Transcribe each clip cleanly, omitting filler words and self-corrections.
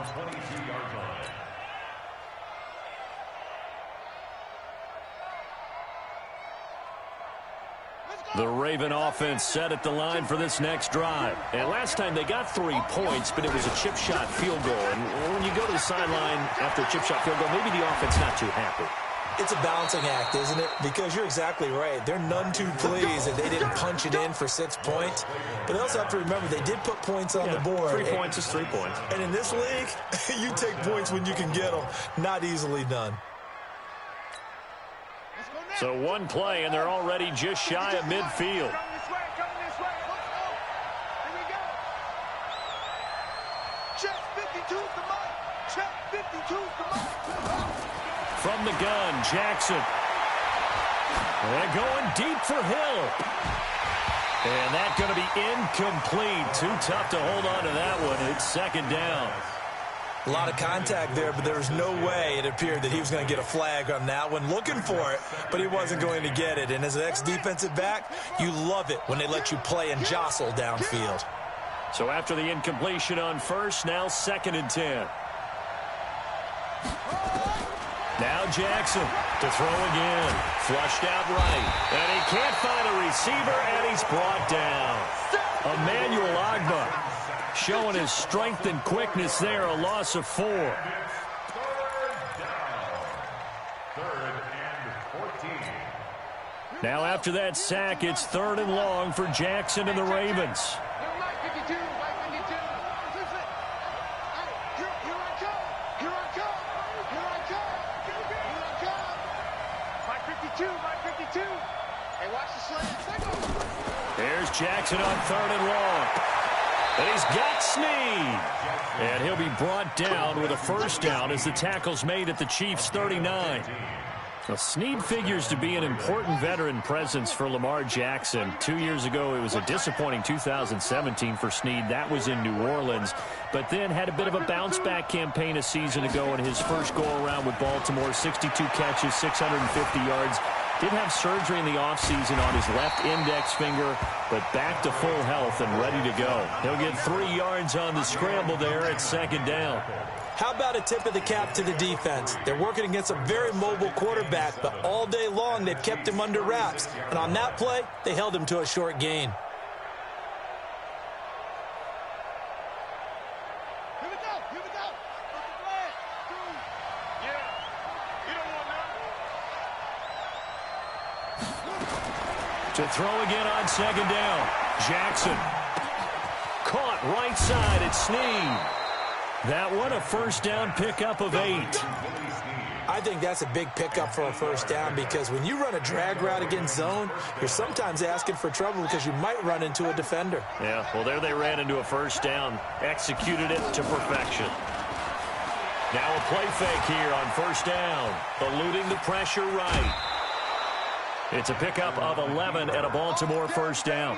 22-yard line. The Raven offense set at the line for this next drive. And last time they got 3 points, but it was a chip shot field goal. And when you go to the sideline after a chip shot field goal, maybe the offense not too happy. It's a balancing act, isn't it? Because you're exactly right. They're none too pleased that they didn't punch it in for 6 points. But they also have to remember they did put points on the board. 3 points is 3 points. And in this league, you take points when you can get them. Not easily done. So one play, and they're already just shy of midfield. From the gun, Jackson. And going deep for Hill. And that's going to be incomplete. Too tough to hold on to that one. It's second down. A lot of contact there, but there was no way it appeared that he was going to get a flag on that one. Looking for it, but he wasn't going to get it. And as an ex-defensive back, you love it when they let you play and jostle downfield. So after the incompletion on first, now 2nd and 10. Now Jackson to throw again. Flushed out right. And he can't find a receiver, and he's brought down. Emmanuel Agba showing his strength and quickness there, a loss of 4. Third and 14. Now after that sack, it's 3rd and long for Jackson and the Ravens. There's Jackson on 3rd and long. And he's got Snead. And he'll be brought down with a first down as the tackle's made at the Chiefs' 39. Now, Snead figures to be an important veteran presence for Lamar Jackson. 2 years ago, it was a disappointing 2017 for Snead. That was in New Orleans. But then had a bit of a bounce-back campaign a season ago in his first go-around with Baltimore. 62 catches, 650 yards. Did have surgery in the offseason on his left index finger, but back to full health and ready to go. He'll get 3 yards on the scramble there at 2nd down. How about a tip of the cap to the defense? They're working against a very mobile quarterback, but all day long they've kept him under wraps. And on that play, they held him to a short gain. To throw again on 2nd down. Jackson. Caught right side at Snead. That one a first down pickup of 8. I think that's a big pickup for a first down because when you run a drag route against zone, you're sometimes asking for trouble because you might run into a defender. Yeah, well, there they ran into a first down. Executed it to perfection. Now a play fake here on first down. Eluding the pressure right. It's a pickup of 11 at a Baltimore first down.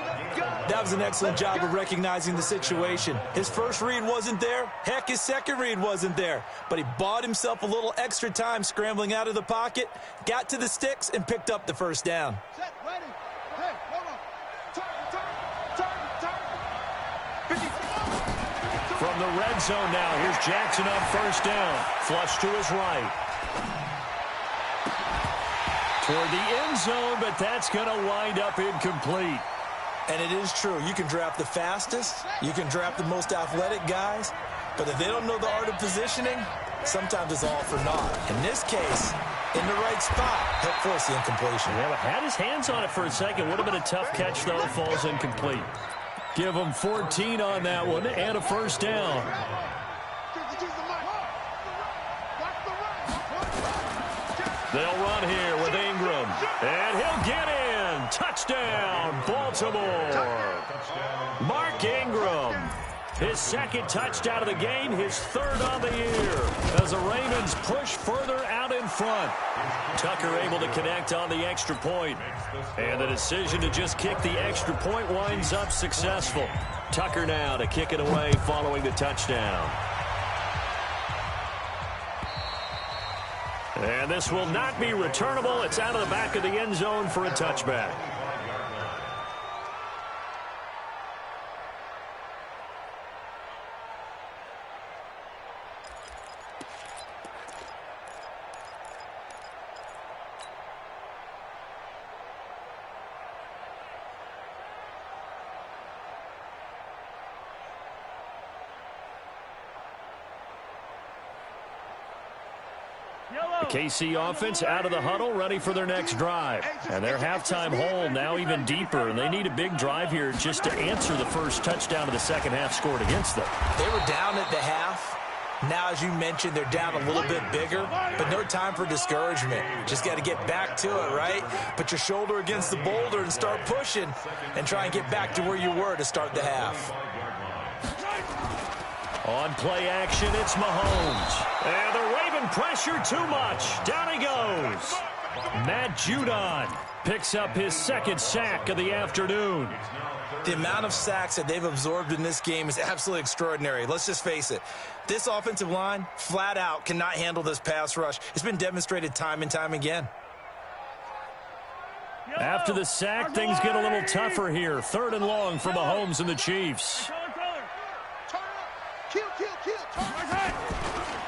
That was an excellent job of recognizing the situation. His first read wasn't there. Heck, his second read wasn't there. But he bought himself a little extra time scrambling out of the pocket, got to the sticks, and picked up the first down. From the red zone now, here's Jackson on first down. Flush to his right. Toward the end zone, but that's going to wind up incomplete. And it is true. You can draft the fastest. You can draft the most athletic guys. But if they don't know the art of positioning, sometimes it's all for naught. In this case, in the right spot, helped force the incompletion. Yeah, but had his hands on it for a second. Would have been a tough catch, though. Falls incomplete. Give him 14 on that one and a first down. They'll run here with Ingram. And he'll get in. Touchdown, Baltimore. Mark Ingram. His 2nd touchdown of the game, his 3rd on the year. As the Ravens push further out in front. Tucker able to connect on the extra point. And the decision to just kick the extra point winds up successful. Tucker now to kick it away following the touchdown. And this will not be returnable. It's out of the back of the end zone for a touchback. The KC offense out of the huddle, ready for their next drive. And their halftime hole now even deeper, and they need a big drive here just to answer the first touchdown of the second half scored against them. They were down at the half. Now, as you mentioned, they're down a little bit bigger, but no time for discouragement. Just got to get back to it, right? Put your shoulder against the boulder and start pushing and try and get back to where you were to start the half. On play action, it's Mahomes. And the Raven pressure too much. Down he goes. Matt Judon picks up his second sack of the afternoon. The amount of sacks that they've absorbed in this game is absolutely extraordinary. Let's just face it. This offensive line, flat out, cannot handle this pass rush. It's been demonstrated time and time again. After the sack, things get a little tougher here. 3rd and long for Mahomes and the Chiefs.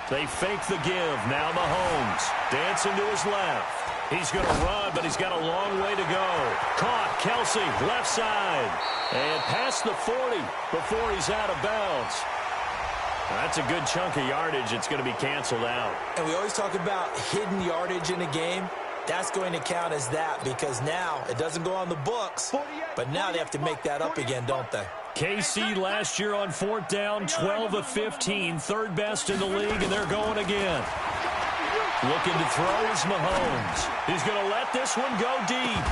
They fake the give. Now Mahomes dancing to his left. He's going to run, but he's got a long way to go. Caught. Kelsey, left side. And past the 40 before he's out of bounds. That's a good chunk of yardage. It's going to be canceled out. And we always talk about hidden yardage in a game. That's going to count as that because now it doesn't go on the books, but now they have to make that up again, don't they? KC last year on 4th down, 12 of 15, 3rd best in the league, and they're going again. Looking to throw is Mahomes. He's going to let this one go deep.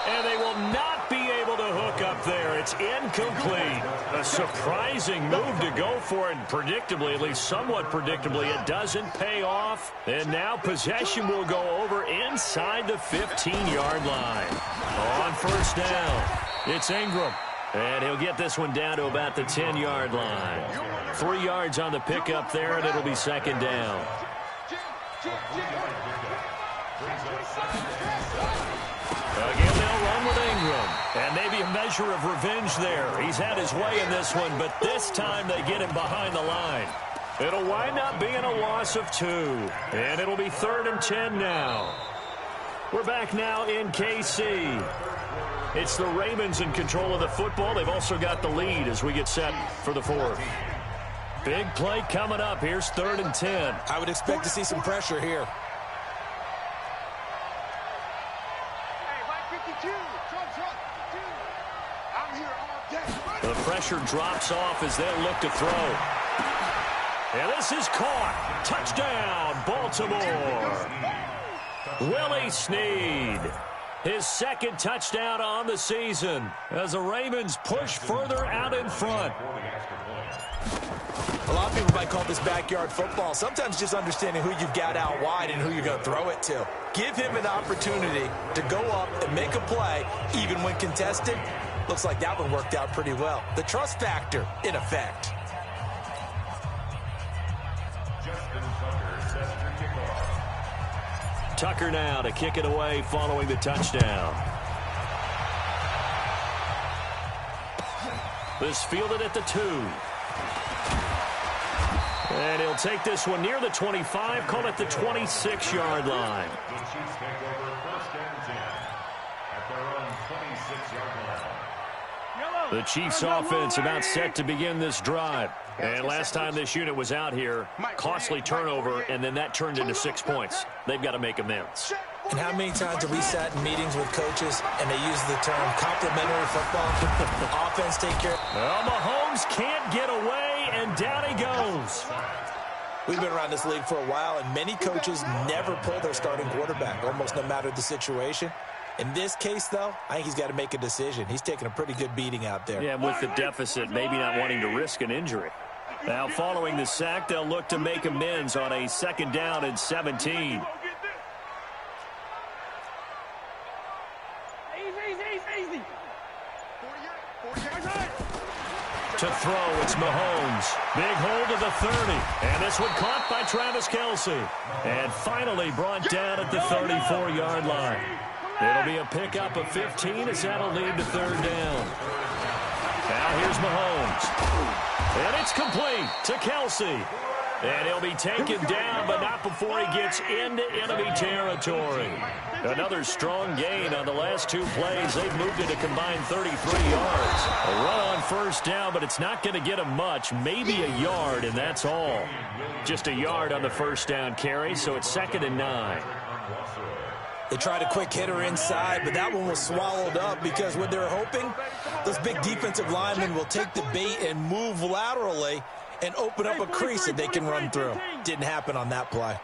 And they will not be able to hook up there. It's incomplete. A surprising move to go for it. And predictably, at least somewhat predictably, it doesn't pay off. And now possession will go over inside the 15-yard line. On 1st down, it's Ingram. And he'll get this one down to about the 10-yard line. 3 yards on the pickup there, and it'll be 2nd down. Again, they'll run with Ingram. And maybe a measure of revenge there. He's had his way in this one, but this time they get him behind the line. It'll wind up being a loss of 2. And it'll be 3rd and 10 now. We're back now in KC. It's the Ravens in control of the football. They've also got the lead as we get set for the 4th. Big play coming up. Here's 3rd and 10. I would expect to see some pressure here. The pressure drops off as they'll look to throw. And this is caught. Touchdown, Baltimore. Willie Snead. His 2nd touchdown on the season as the Ravens push further out in front. A lot of people might call this backyard football. Sometimes just understanding who you've got out wide and who you're going to throw it to. Give him an opportunity to go up and make a play, even when contested. Looks like that one worked out pretty well. The trust factor, in effect. Tucker now to kick it away following the touchdown. This fielded at the 2. And he'll take this one near the 25, call it the 26-yard line. The Chiefs offense about set to begin this drive. And last time this unit was out here, costly turnover, and then that turned into 6 points. They've got to make amends. And how many times have we sat in meetings with coaches and they use the term complimentary football? Offense take care. Well, Mahomes can't get away, and down he goes. We've been around this league for a while, and many coaches never pull their starting quarterback, almost no matter the situation. In this case, though, I think he's got to make a decision. He's taking a pretty good beating out there. Yeah, with the deficit, maybe not wanting to risk an injury. Now, following the sack, they'll look to make amends on a 2nd down and 17. To throw, it's Mahomes. Big hold of the 30. And this one caught by Travis Kelsey. And finally brought down at the 34-yard line. It'll be a pickup of 15 as that'll lead to 3rd down. Now here's Mahomes. And it's complete to Kelsey. And he'll be taken down, but not before he gets into enemy territory. Another strong gain on the last two plays. They've moved it a combined 33 yards. A run on first down, but it's not going to get him much. Maybe a yard, and that's all. Just a yard on the first down carry, so it's 2nd and 9. They tried a quick hitter inside, but that one was swallowed up because what they're hoping, those big defensive linemen will take the bait and move laterally and open up a crease that they can run through. Didn't happen on that play.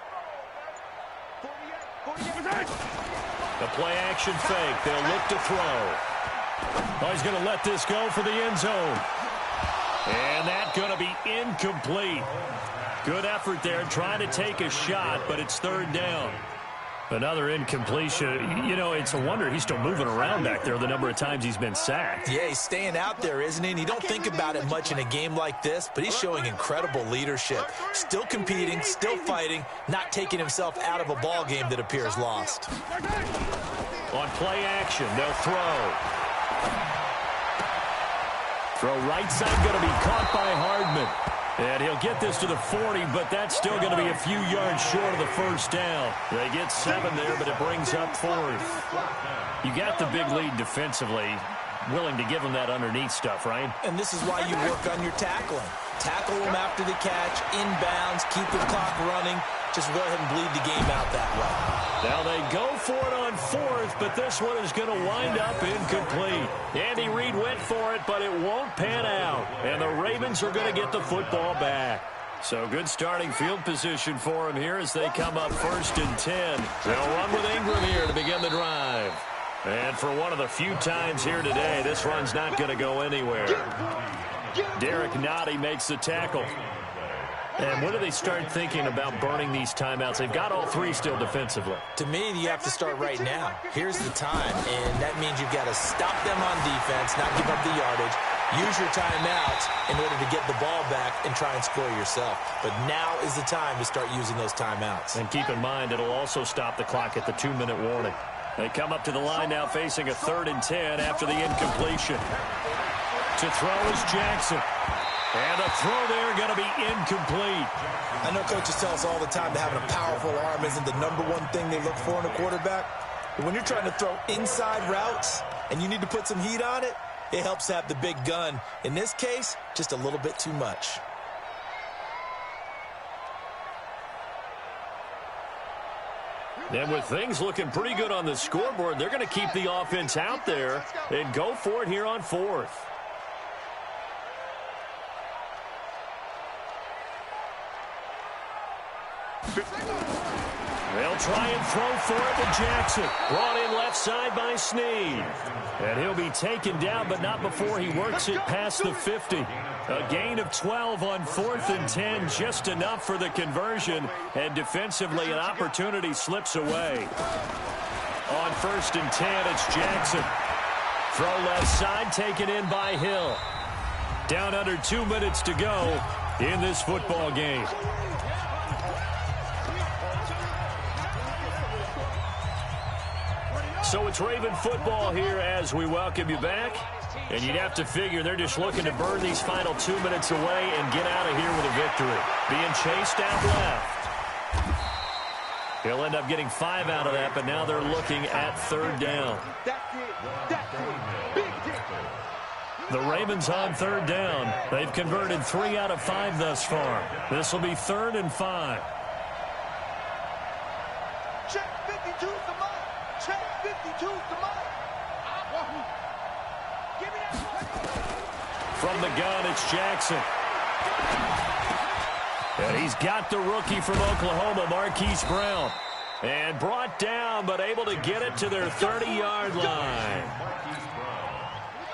The play-action fake. They'll look to throw. Oh, he's going to let this go for the end zone. And that's going to be incomplete. Good effort there trying to take a shot, but it's 3rd down. Another incompletion. You know, it's a wonder he's still moving around back there the number of times he's been sacked. Yeah, he's staying out there, isn't he? And you don't think about it much in a game like this, but he's showing incredible leadership. Still competing, still fighting, not taking himself out of a ball game that appears lost. On play action, they'll throw. Throw right side going to be caught by Hardman. And he'll get this to the 40, but that's still going to be a few yards short of the first down. They get 7 there, but it brings up 4th. You got the big lead defensively. Willing to give them that underneath stuff, right? And this is why you work on your tackling. Tackle them after the catch, inbounds, keep the clock running. Just go ahead and bleed the game out that way. Now they go for it on 4th, but this one is going to wind up incomplete. Andy Reid went for it, but it won't pan out. And the Ravens are going to get the football back. So good starting field position for them here as they come up 1st and 10. They'll run with Ingram here to begin the drive. And for one of the few times here today, this run's not going to go anywhere. Derek Nottie makes the tackle. And when do they start thinking about burning these timeouts? They've got all 3 still defensively. To me, you have to start right now. Here's the time, and that means you've got to stop them on defense, not give up the yardage, use your timeouts in order to get the ball back and try and score yourself. But now is the time to start using those timeouts. And keep in mind, it'll also stop the clock at the 2-minute warning. They come up to the line now facing a 3rd and 10 after the incompletion. To throw is Jackson. And the throw there going to be incomplete. I know coaches tell us all the time that having a powerful arm isn't the #1 thing they look for in a quarterback. But when you're trying to throw inside routes and you need to put some heat on it, it helps to have the big gun. In this case, just a little bit too much. And with things looking pretty good on the scoreboard, they're going to keep the offense out there and go for it here on 4th. They'll try and throw for it to Jackson. Brought in left side by Snead. And he'll be taken down, but not before he works it past the 50. A gain of 12 on 4th and 10, just enough for the conversion. And defensively, an opportunity slips away. On 1st and 10, it's Jackson. Throw left side, taken in by Hill. Down under 2 minutes to go in this football game. So it's Raven football here as we welcome you back. And you'd have to figure they're just looking to burn these final 2 minutes away and get out of here with a victory. Being chased out left. He'll end up getting 5 out of that, but now they're looking at 3rd down. The Ravens on 3rd down. They've converted 3 out of 5 thus far. This will be 3rd and 5. From the gun, it's Jackson. And he's got the rookie from Oklahoma, Marquise Brown. And brought down, but able to get it to their 30-yard line.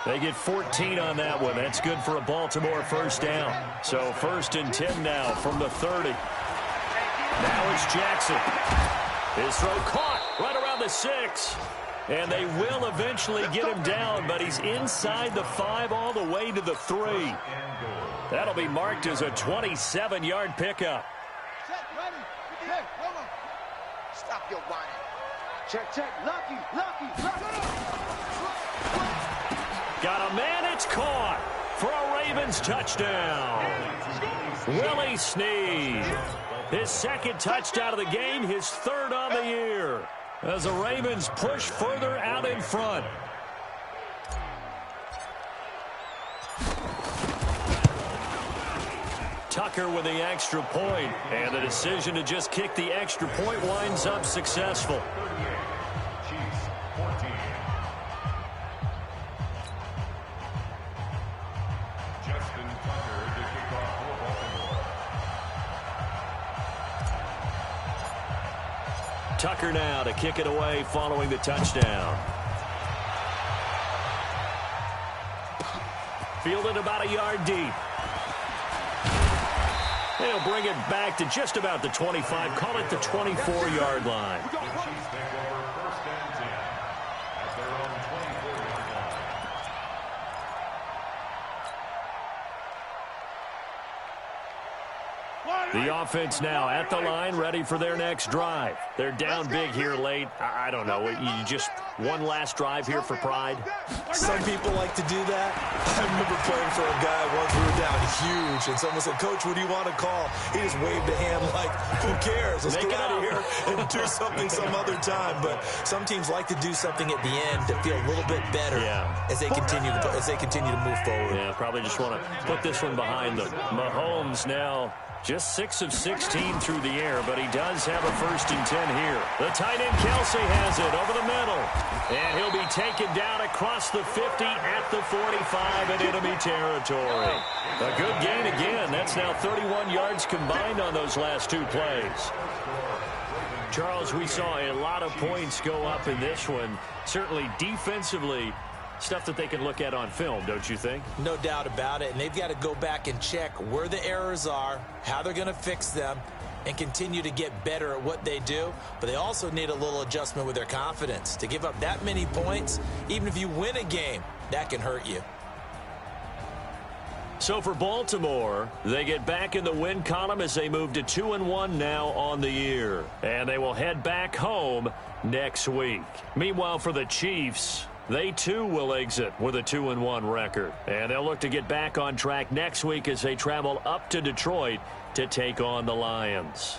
They get 14 on that one. That's good for a Baltimore first down. So 1st and 10 now from the 30. Now it's Jackson. His throw caught right around the 6. And they will eventually get him down, but he's inside the 5 all the way to the 3. That'll be marked as a 27-yard pickup. Stop your whining. Check. Lucky. Got a man, it's caught. for a Ravens touchdown. Willie Snead. His second touchdown of the game, his third on the year, as the Ravens push further out in front. Tucker with the extra point, and the decision to just kick the extra point winds up successful. Tucker now to kick it away following the touchdown. Fielded about a yard deep. They'll bring it back to just about the 25. Call it the 24-yard line. The offense now at the line, ready for their next drive. They're down big here late. I don't know. You just one last drive here for pride? Some people like to do that. I remember playing for a guy once. We were down huge, and someone said, "Coach, what do you want to call?" He just waved a hand like, "Who cares? Let's get out of here and do something some other time." But some teams like to do something at the end to feel a little bit better as they continue to move forward. Yeah, probably just want to put this one behind them. Mahomes now just 6 of 16 through the air, but he does have a 1st and 10 here. The tight end Kelsey has it over the middle, and he'll be taken down across the 50 at the 45 in enemy territory. A good gain again. That's now 31 yards combined on those last 2 plays. Charles, we saw a lot of points go up in this one. Certainly defensively, stuff that they can look at on film, don't you think? No doubt about it, and they've got to go back and check where the errors are, how they're going to fix them, and continue to get better at what they do. But they also need a little adjustment with their confidence. To give up that many points, even if you win a game, that can hurt you. So for Baltimore, they get back in the win column as they move to 2-1 now on the year. And they will head back home next week. Meanwhile, for the Chiefs, they too will exit with a 2-1 record. And they'll look to get back on track next week as they travel up to Detroit to take on the Lions.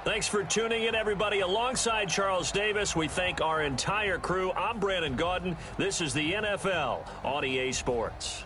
Thanks for tuning in, everybody. Alongside Charles Davis, we thank our entire crew. I'm Brandon Gaudin. This is the NFL on EA Sports.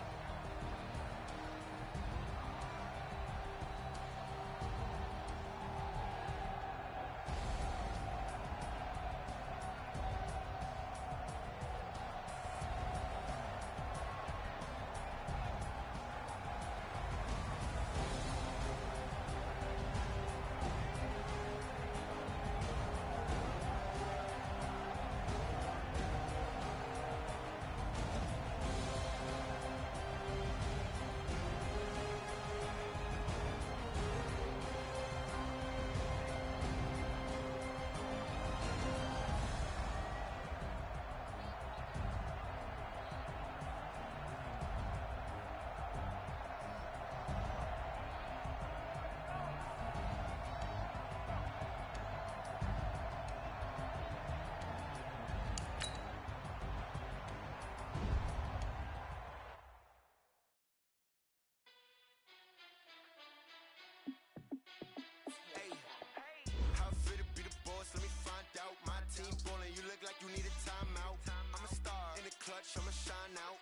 You look like you need a timeout. I'm a star in the clutch, I'ma shine out.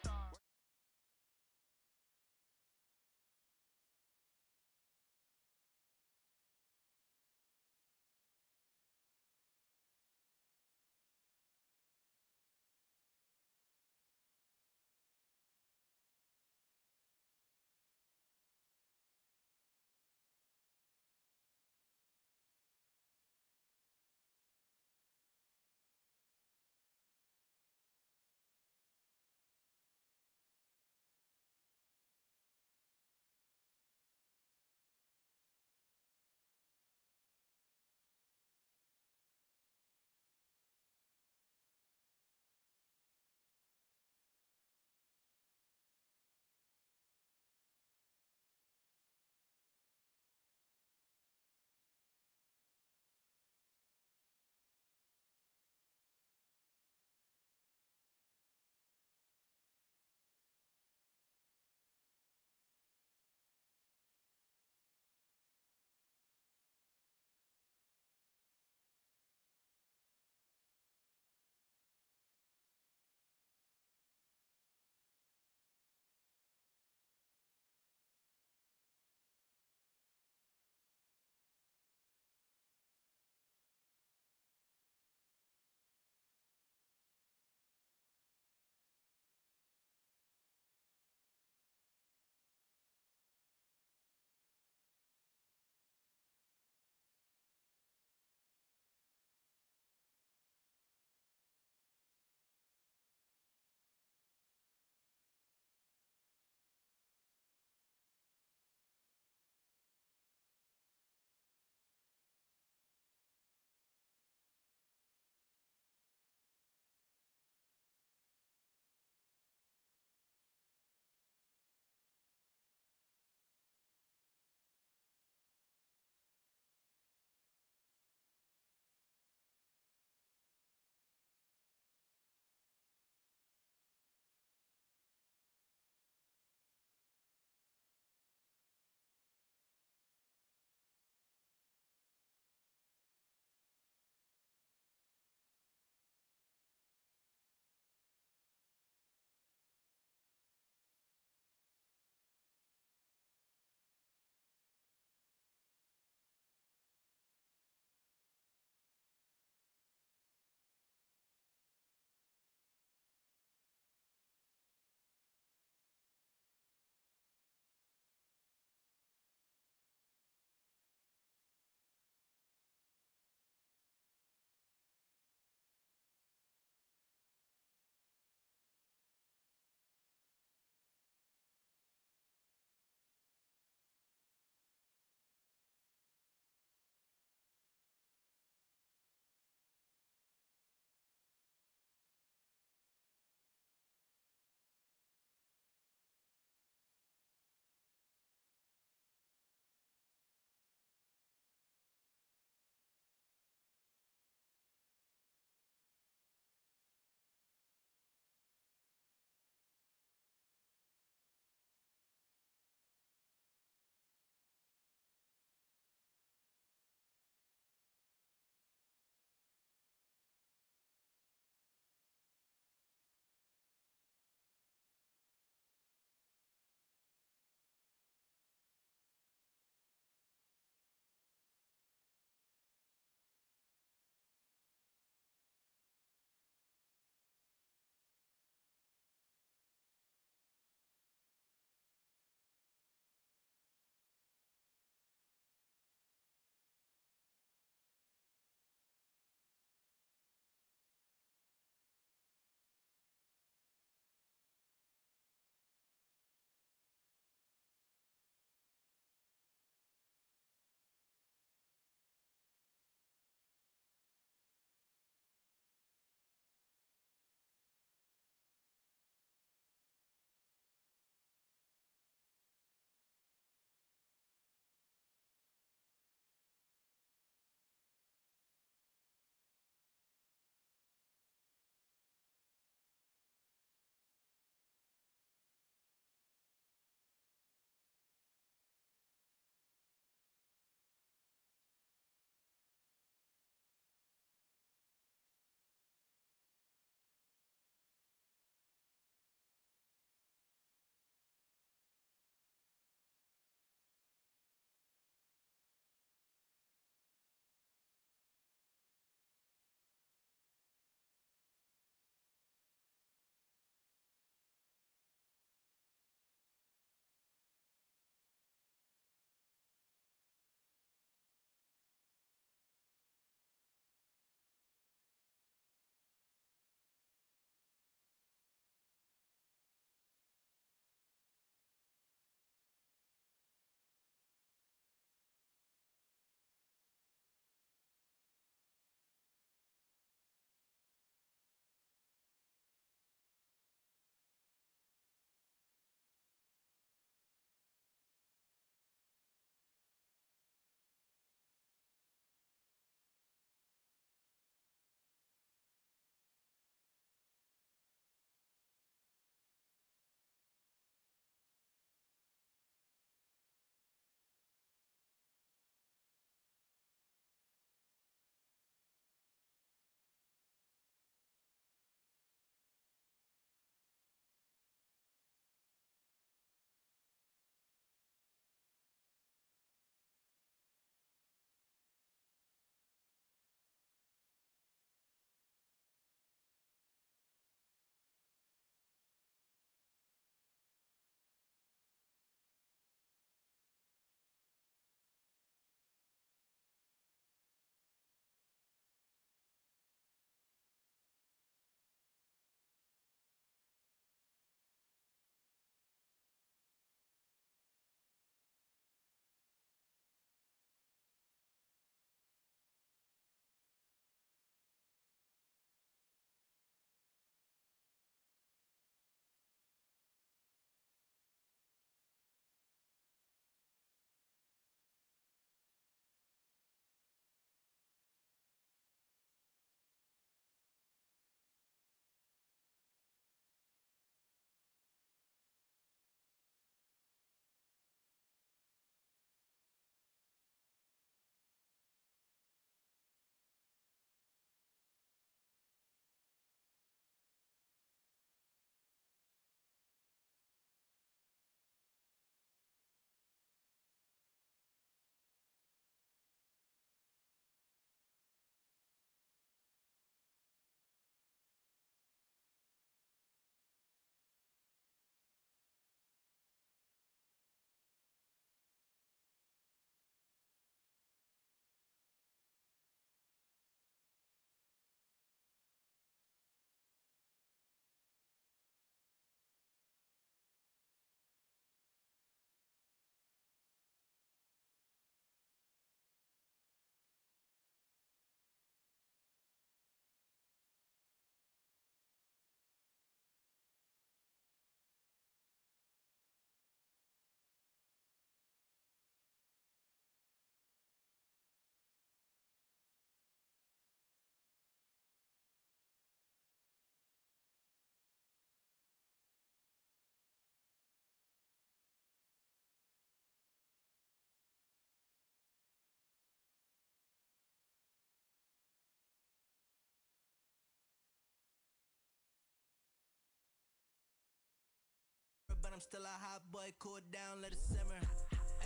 I'm still a hot boy, cool down, let it simmer.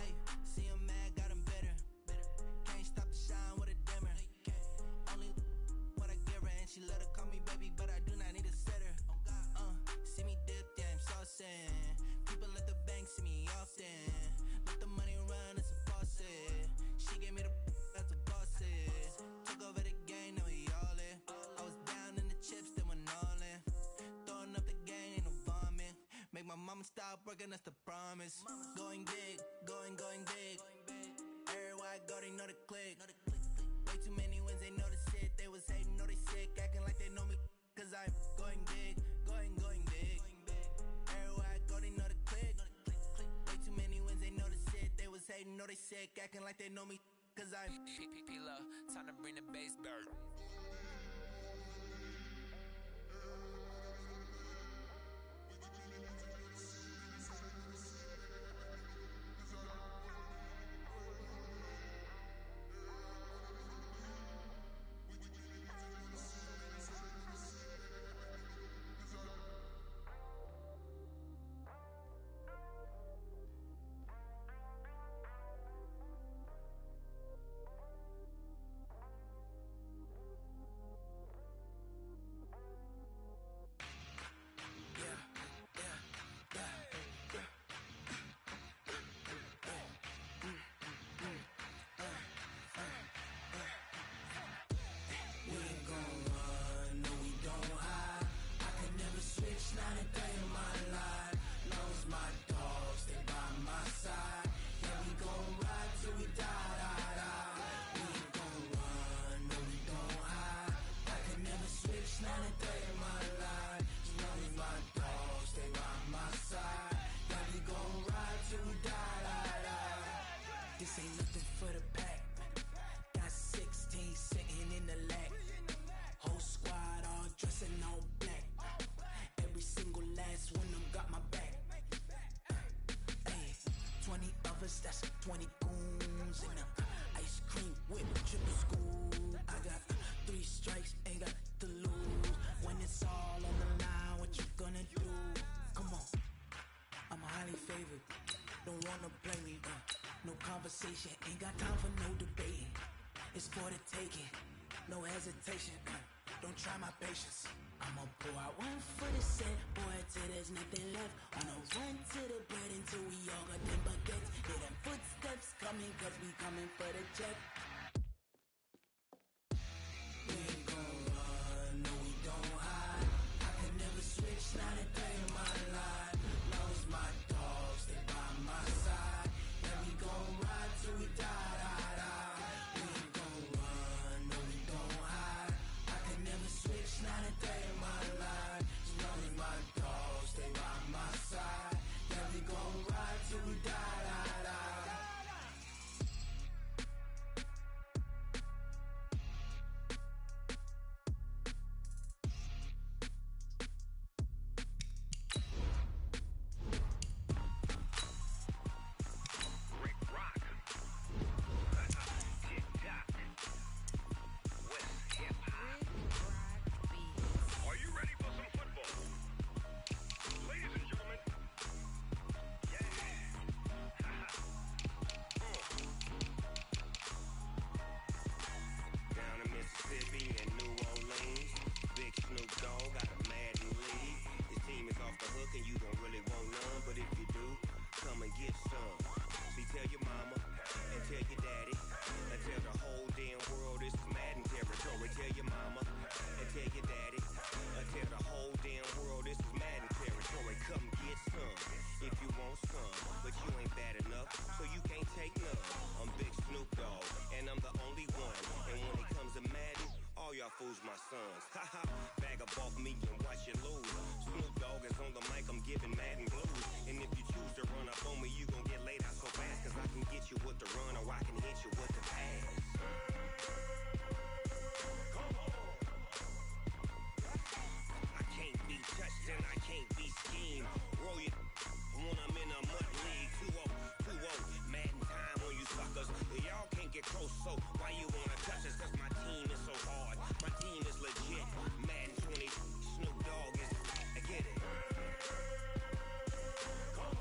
Hey, see him mad, got him bitter. Can't stop the shine with a dimmer. Only what I give her, and she let her call me baby, but I do not need a sitter. See me dip, yeah, I'm saucing. People at the bank see me often. Let the money run, it's a faucet. She gave me the that's a boss it. Took over the game, now we all in. I was down in the chips, then went all in. Throwing up the game, ain't no vomit. Make my mama stop working, that's the promise. Going big, going big. Everywhere I go, they know the click. Way too many wins, they know the shit. They was hating, know they sick, acting like they know me. Cause I'm going big, going big. Everywhere I go, they know the click. Way too many wins, they know the shit. They was hating, know they sick, acting like they know me. Cause I'm P-Lo, time to bring the bass back. This ain't nothing for the pack. Got 16 sitting in the lag. Whole squad all dressing all black. Every single last one of them got my back. Ay, 20 of us, that's 20 goons. And ice cream with triple school. I got 3 strikes, ain't got to lose. When it's all on the line, what you gonna do? Come on, I'm highly favored. Don't wanna play me, no conversation, ain't got time for no debating. It's for the taking, no hesitation. Don't try my patience. I'ma pour out one for the set, boy, till there's nothing left. On a run to the bread until we all got them baguettes. Hear them footsteps coming, cause we coming for the check. We ain't gon' run, no we don't hide. I can never switch, not a day in my life. Lost my dogs, they by my side. Yeah, we gon' ride till we die. We ain't gon' run, no we don't hide. I can never switch, not a day in my life. As long as my dogs stay by my side. Yeah, we gon' ride till we die. And you don't really want none, but if you do, come and get some. See, tell your mama and tell your daddy and tell the whole damn world this is Madden territory. Tell your mama and tell your daddy and tell the whole damn world this is Madden territory. Come get some if you want some, but you ain't bad enough, so you can't take none. I'm Big Snoop Dogg, and I'm the only one. And when it comes to Madden, all y'all fools my sons. Haha, bag up off me and watch you lose. Snoop Dogg is on the mic, I'm giving Madden blues. And if you choose to run up on me, you gon' get laid out so fast. Cause I can get you with the run or I can hit you with the pass. Come on. I can't be touched and I can't be schemed. Roll it when I'm in a mud league. 2-0, Madden time on you suckers. Y'all can't get close, so why you wanna touch us? Cause my team is so hard, my team is legit. Madden 20, Snoop Dogg is, I get it. Come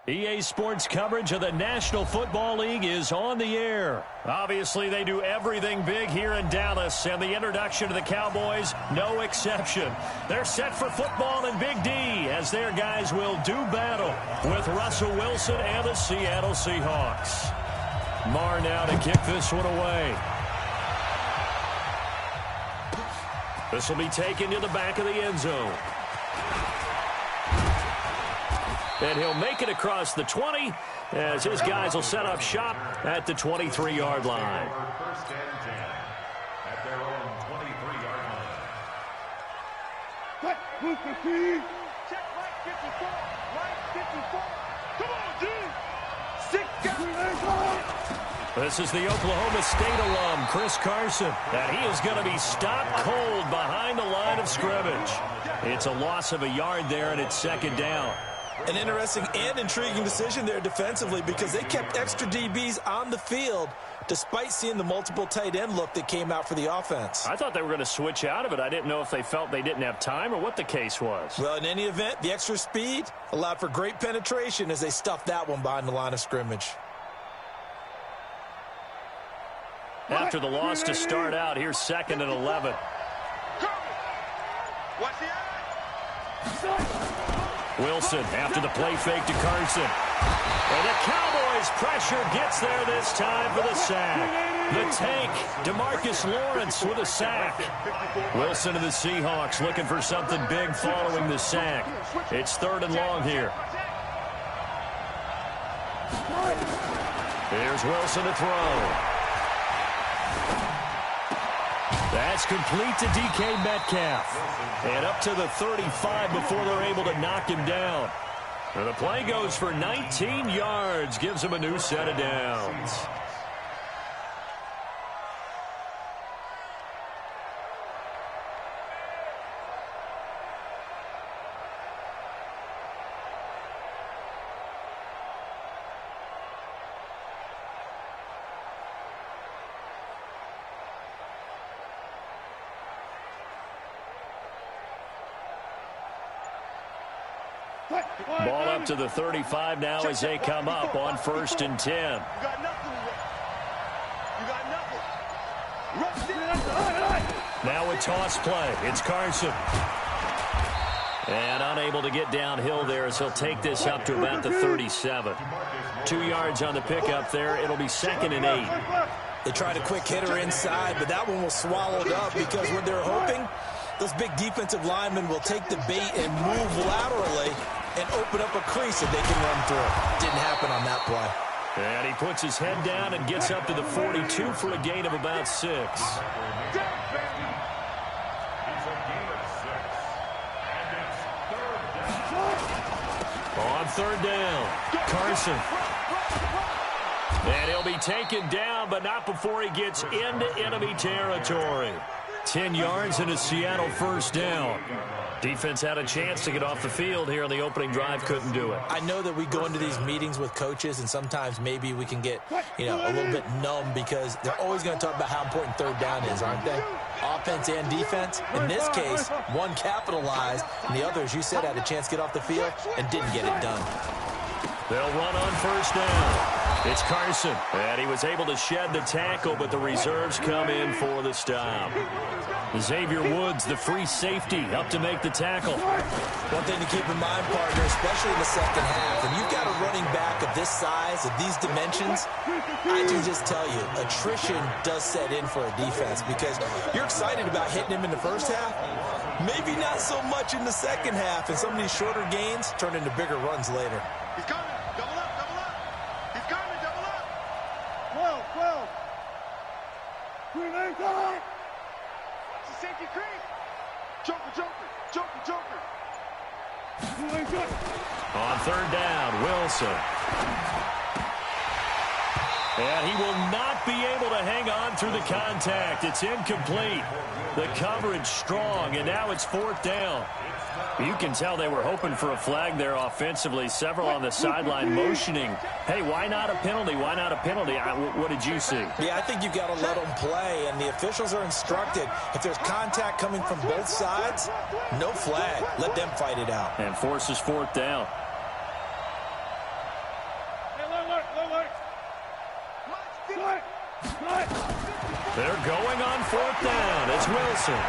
EA Sports coverage of the National Football League is on the air. Obviously, they do everything big here in Dallas, and the introduction to the Cowboys, no exception. They're set for football in Big D as their guys will do battle with Russell Wilson and the Seattle Seahawks. Marr now to kick this one away. This will be taken to the back of the end zone. And he'll make it across the 20 as his guys will set up shop at the 23-yard line. First and 10 at their own 23-yard line. Check right 54. Right 54. Come on, G. 6 This is the Oklahoma State alum, Chris Carson, and he is going to be stopped cold behind the line of scrimmage. It's a loss of a yard there, and it's second down. An interesting and intriguing decision there defensively because they kept extra DBs on the field despite seeing the multiple tight end look that came out for the offense. I thought they were going to switch out of it. I didn't know if they felt they didn't have time or what the case was. Well, in any event, the extra speed allowed for great penetration as they stuffed that one behind the line of scrimmage. After the loss to start out, here's 2nd and 11. Watch the eye. Wilson after the play fake to Carson. And the Cowboys pressure gets there this time for the sack. The tank, DeMarcus Lawrence with a sack. Wilson and the Seahawks looking for something big following the sack. It's 3rd and long here. Here's Wilson to throw. That's complete to DK Metcalf. And up to the 35 before they're able to knock him down. And the play goes for 19 yards, gives him a new set of downs. Ball up to the 35 now as they come up on 1st and 10. You got nothing. You got nothing. Now a toss play. It's Carson. And unable to get downhill there as he'll take this up to about the 37. 2 yards on the pickup there. It'll be 2nd and 8. They tried a quick hitter inside, but that one was swallowed up because what they're hoping, those big defensive linemen will take the bait and move laterally and open up a crease that they can run through. Didn't happen on that play. And he puts his head down and gets up to the 42 for a gain of about 6. It's a gain of 6. And it's 3rd down. On 3rd down, Carson. And he'll be taken down, but not before he gets into enemy territory. 10 yards and a Seattle 1st down. Defense had a chance to get off the field here on the opening drive, couldn't do it. I know that we go into these meetings with coaches, and sometimes maybe we can get, a little bit numb because they're always going to talk about how important 3rd down is, aren't they? Offense and defense. In this case, one capitalized, and the other, as you said, had a chance to get off the field and didn't get it done. They'll run on 1st down. It's Carson, and he was able to shed the tackle, but the reserves come in for the stop. Xavier Woods, the free safety, up to make the tackle. One thing to keep in mind, partner, especially in the second half, when you've got a running back of this size, of these dimensions, I can just tell you, attrition does set in for a defense because you're excited about hitting him in the first half, maybe not so much in the second half, and some of these shorter gains turn into bigger runs later. He's coming. Double up, double up. He's coming, double up. 12. Grenade time. It's a safety creep. Joker. On third down, Wilson. And he will not be able to hang on through the contact. It's incomplete. The coverage strong, and now it's fourth down. You can tell they were hoping for a flag there offensively. Several on the sideline motioning, hey, why not a penalty? Why not a penalty? What did you see? Yeah, I think you've got to let them play, and the officials are instructed. If there's contact coming from both sides, no flag. Let them fight it out. And forces fourth down. They're going on fourth down. It's Wilson.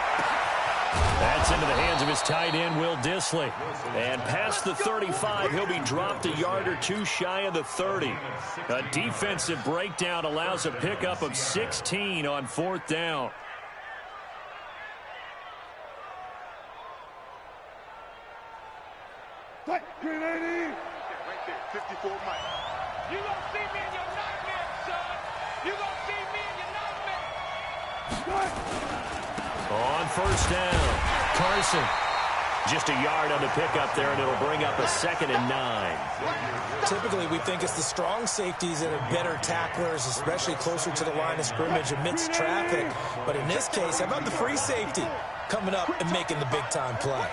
That's into the hands of his tight end, Will Dissly. And past the 35, he'll be dropped a yard or two shy of the 30. A defensive breakdown allows a pickup of 16 on fourth down. Right there, 54 Mike. You gonna see me in your nightmare, son. You gonna see me in your nightmare. On first down, Carson. Just a yard on the pickup there, and it'll bring up a 2nd and 9. Typically, we think it's the strong safeties that are better tacklers, especially closer to the line of scrimmage amidst traffic. But in this case, how about the free safety coming up and making the big-time play?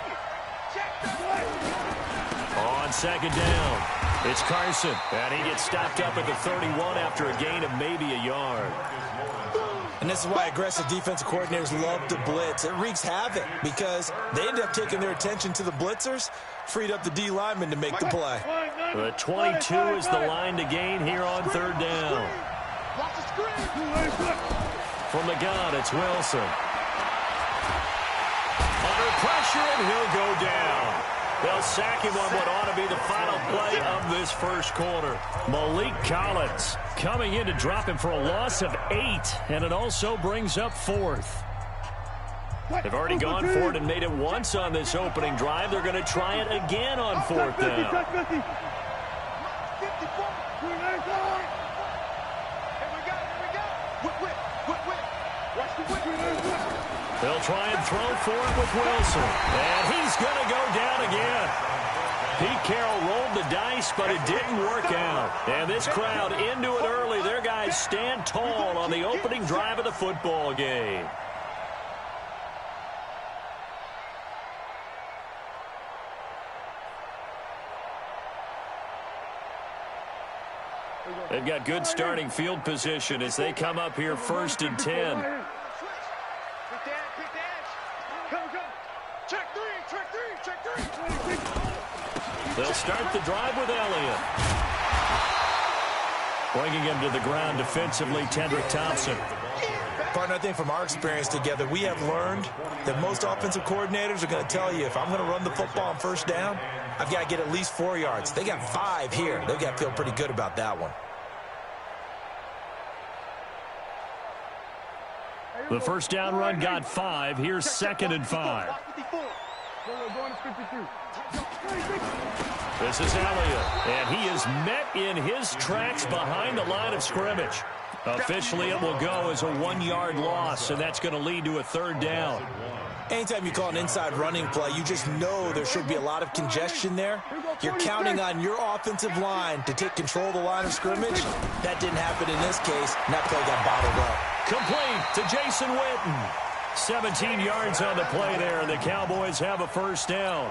On second down, it's Carson, and he gets stopped up at the 31 after a gain of maybe a yard. And this is why aggressive defensive coordinators love to blitz. It wreaks havoc because they end up taking their attention to the blitzers, freed up the D lineman to make the play. The 22 is the line to gain here on third down. From the gun, it's Wilson. Under pressure, and he'll go down. They'll sack him on what ought to be the final play of this first quarter. Malik Collins coming in to drop him for a loss of 8, and it also brings up fourth. They've already gone for it and made it once on this opening drive. They're going to try it again on fourth down. They'll try and throw for it with Wilson. And he's going to go down again. Pete Carroll rolled the dice, but it didn't work out. And this crowd into it early. Their guys stand tall on the opening drive of the football game. They've got good starting field position as they come up here 1st and 10. They'll start the drive with Elliott. Bringing him to the ground defensively, Tendrick Thompson. Partner, I think from our experience together, we have learned that most offensive coordinators are going to tell you, if I'm going to run the football on first down, I've got to get at least 4 yards. They got 5 here. They've got to feel pretty good about that one. The first down run got 5. Here's 2nd and 5. This is Elliott, and he is met in his tracks behind the line of scrimmage. Officially, it will go as a 1-yard loss, and that's going to lead to a 3rd down. Anytime you call an inside running play, you just know there should be a lot of congestion there. You're counting on your offensive line to take control of the line of scrimmage. That didn't happen in this case, and that play got bottled up. Complete to Jason Witten. 17 yards on the play there, and the Cowboys have a first down.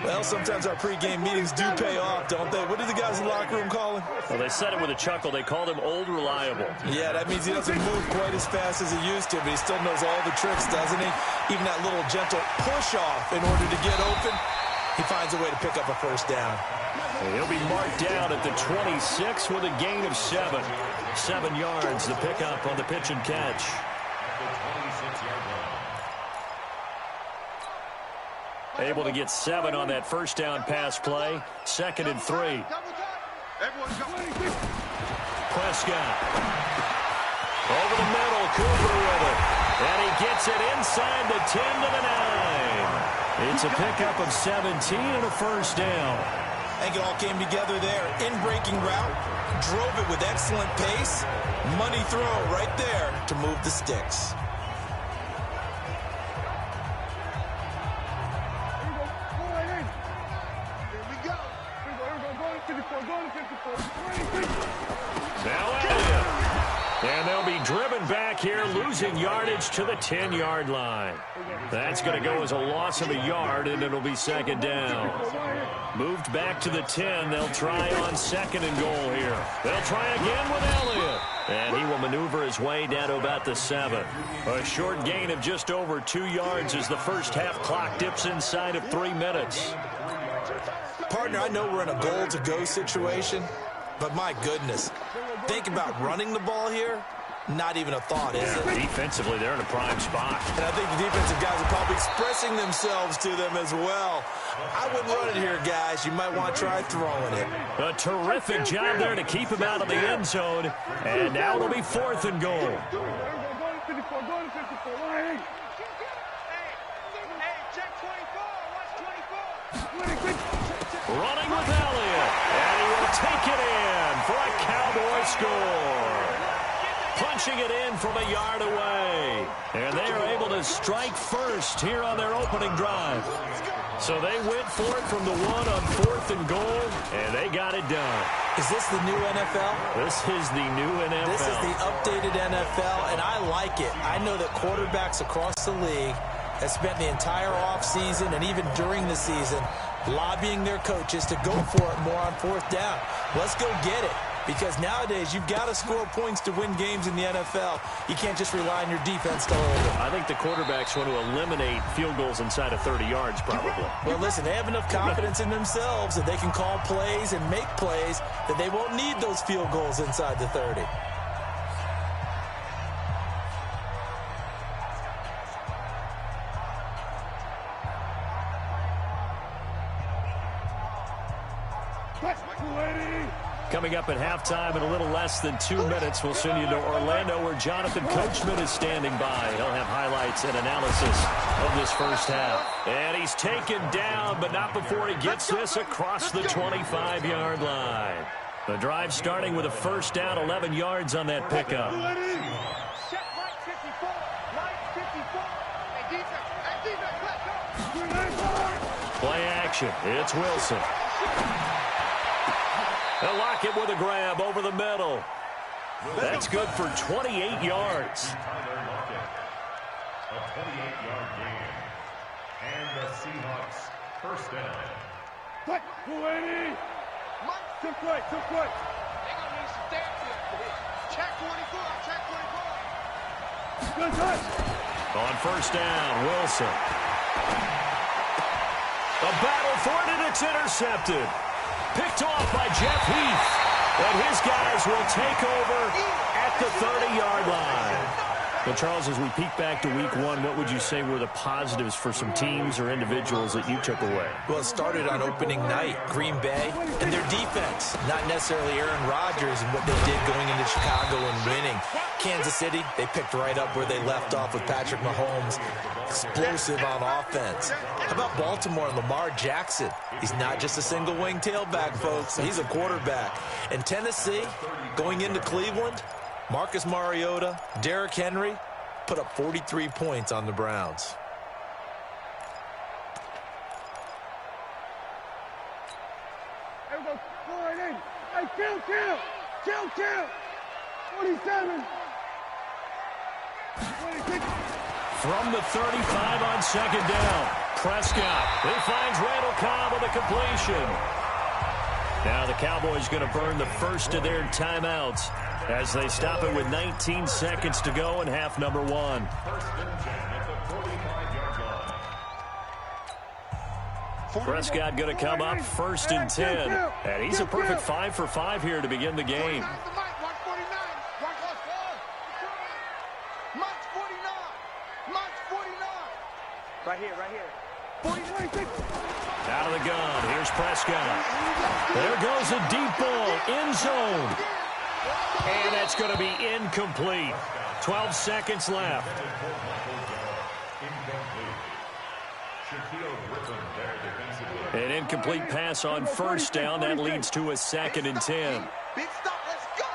Well, sometimes our pregame meetings do pay off, don't they? What did the guys in the locker room call him? Well, they said it with a chuckle. They called him Old Reliable. Yeah, that means he doesn't move quite as fast as he used to, but he still knows all the tricks, doesn't he? Even that little gentle push-off in order to get open, he finds a way to pick up a first down. And he'll be marked down at the 26 with a gain of 7. 7 yards, the pickup on the pitch and catch. Able to get 7 on that first down pass play. 2nd and 3. Prescott. Over the middle, Cooper with it. And he gets it inside the 10 to the 9. It's a pickup of 17 and a first down. I think it all came together there. In-breaking route, drove it with excellent pace. Money throw right there to move the sticks. Now Elliott. And they'll be driven back here, losing yardage to the 10-yard line. That's going to go as a loss of a yard, and it'll be 2nd down. Moved back to the 10. They'll try on 2nd and goal here. They'll try again with Elliott. And he will maneuver his way down to about the 7. A short gain of just over 2 yards as the first half clock dips inside of 3 minutes. Partner, I know we're in a goal-to-go situation, but my goodness, think about running the ball here. Not even a thought, is it? Defensively, they're in a prime spot. And I think the defensive guys are probably expressing themselves to them as well. I wouldn't run it here, guys. You might want to try throwing it. A terrific job there to keep him out of the end zone. And now it'll be 4th and goal. Running with Elliott. And he will take it in for a Cowboy score. Punching it in from a yard away. And they are able to strike first here on their opening drive. So they went for it from the 1 on 4th and goal, and they got it done. Is this the new NFL? This is the new NFL. This is the updated NFL, and I like it. I know that quarterbacks across the league have spent the entire offseason and even during the season lobbying their coaches to go for it more on 4th down. Let's go get it. Because nowadays, you've got to score points to win games in the NFL. You can't just rely on your defense to hold it. I think the quarterbacks want to eliminate field goals inside of 30 yards, probably. Well, listen, they have enough confidence in themselves that they can call plays and make plays that they won't need those field goals inside the 30. Coming up at halftime in a little less than 2 minutes, we'll send you to Orlando where Jonathan Coachman is standing by. He'll have highlights and analysis of this first half. And he's taken down, but not before he gets this across the 25-yard line. The drive starting with a first down, 11 yards on that pickup. Play action. It's Wilson. They'll lock it with a grab over the middle. That's good for 28 yards. A 28-yard gain. And the Seahawks first down. Quick, 280. Took play. They're going to need some depth here. Check 24. Good touch. On first down, Wilson. A battle for it, and it's intercepted. Picked off by Jeff Heath. And his guys will take over at the 30-yard line. Well, Charles, as we peek back to week 1, what would you say were the positives for some teams or individuals that you took away? Well, it started on opening night, Green Bay, and their defense. Not necessarily Aaron Rodgers and what they did going into Chicago and winning. Kansas City, they picked right up where they left off with Patrick Mahomes. Explosive on offense. How about Baltimore and Lamar Jackson? He's not just a single-wing tailback, folks. He's a quarterback. And Tennessee, going into Cleveland, Marcus Mariota, Derrick Henry put up 43 points on the Browns. There we go. 480. Hey, chill. 27. 26. From the 35 on second down, Prescott. He finds Randall Cobb with a completion. Now the Cowboys going to burn the first of their timeouts as they stop it with 19 seconds to go in half number 1. First and 10 at the 45-yard line. Prescott going to come up 1st and 10. And he's a perfect 5 for 5 here to begin the game. Right here. Out of the gun. Here's Prescott. There goes a deep ball. End zone. And that's going to be incomplete. 12 seconds left. An incomplete pass on 1st down. That leads to a 2nd and 10. Big stop. Let's go.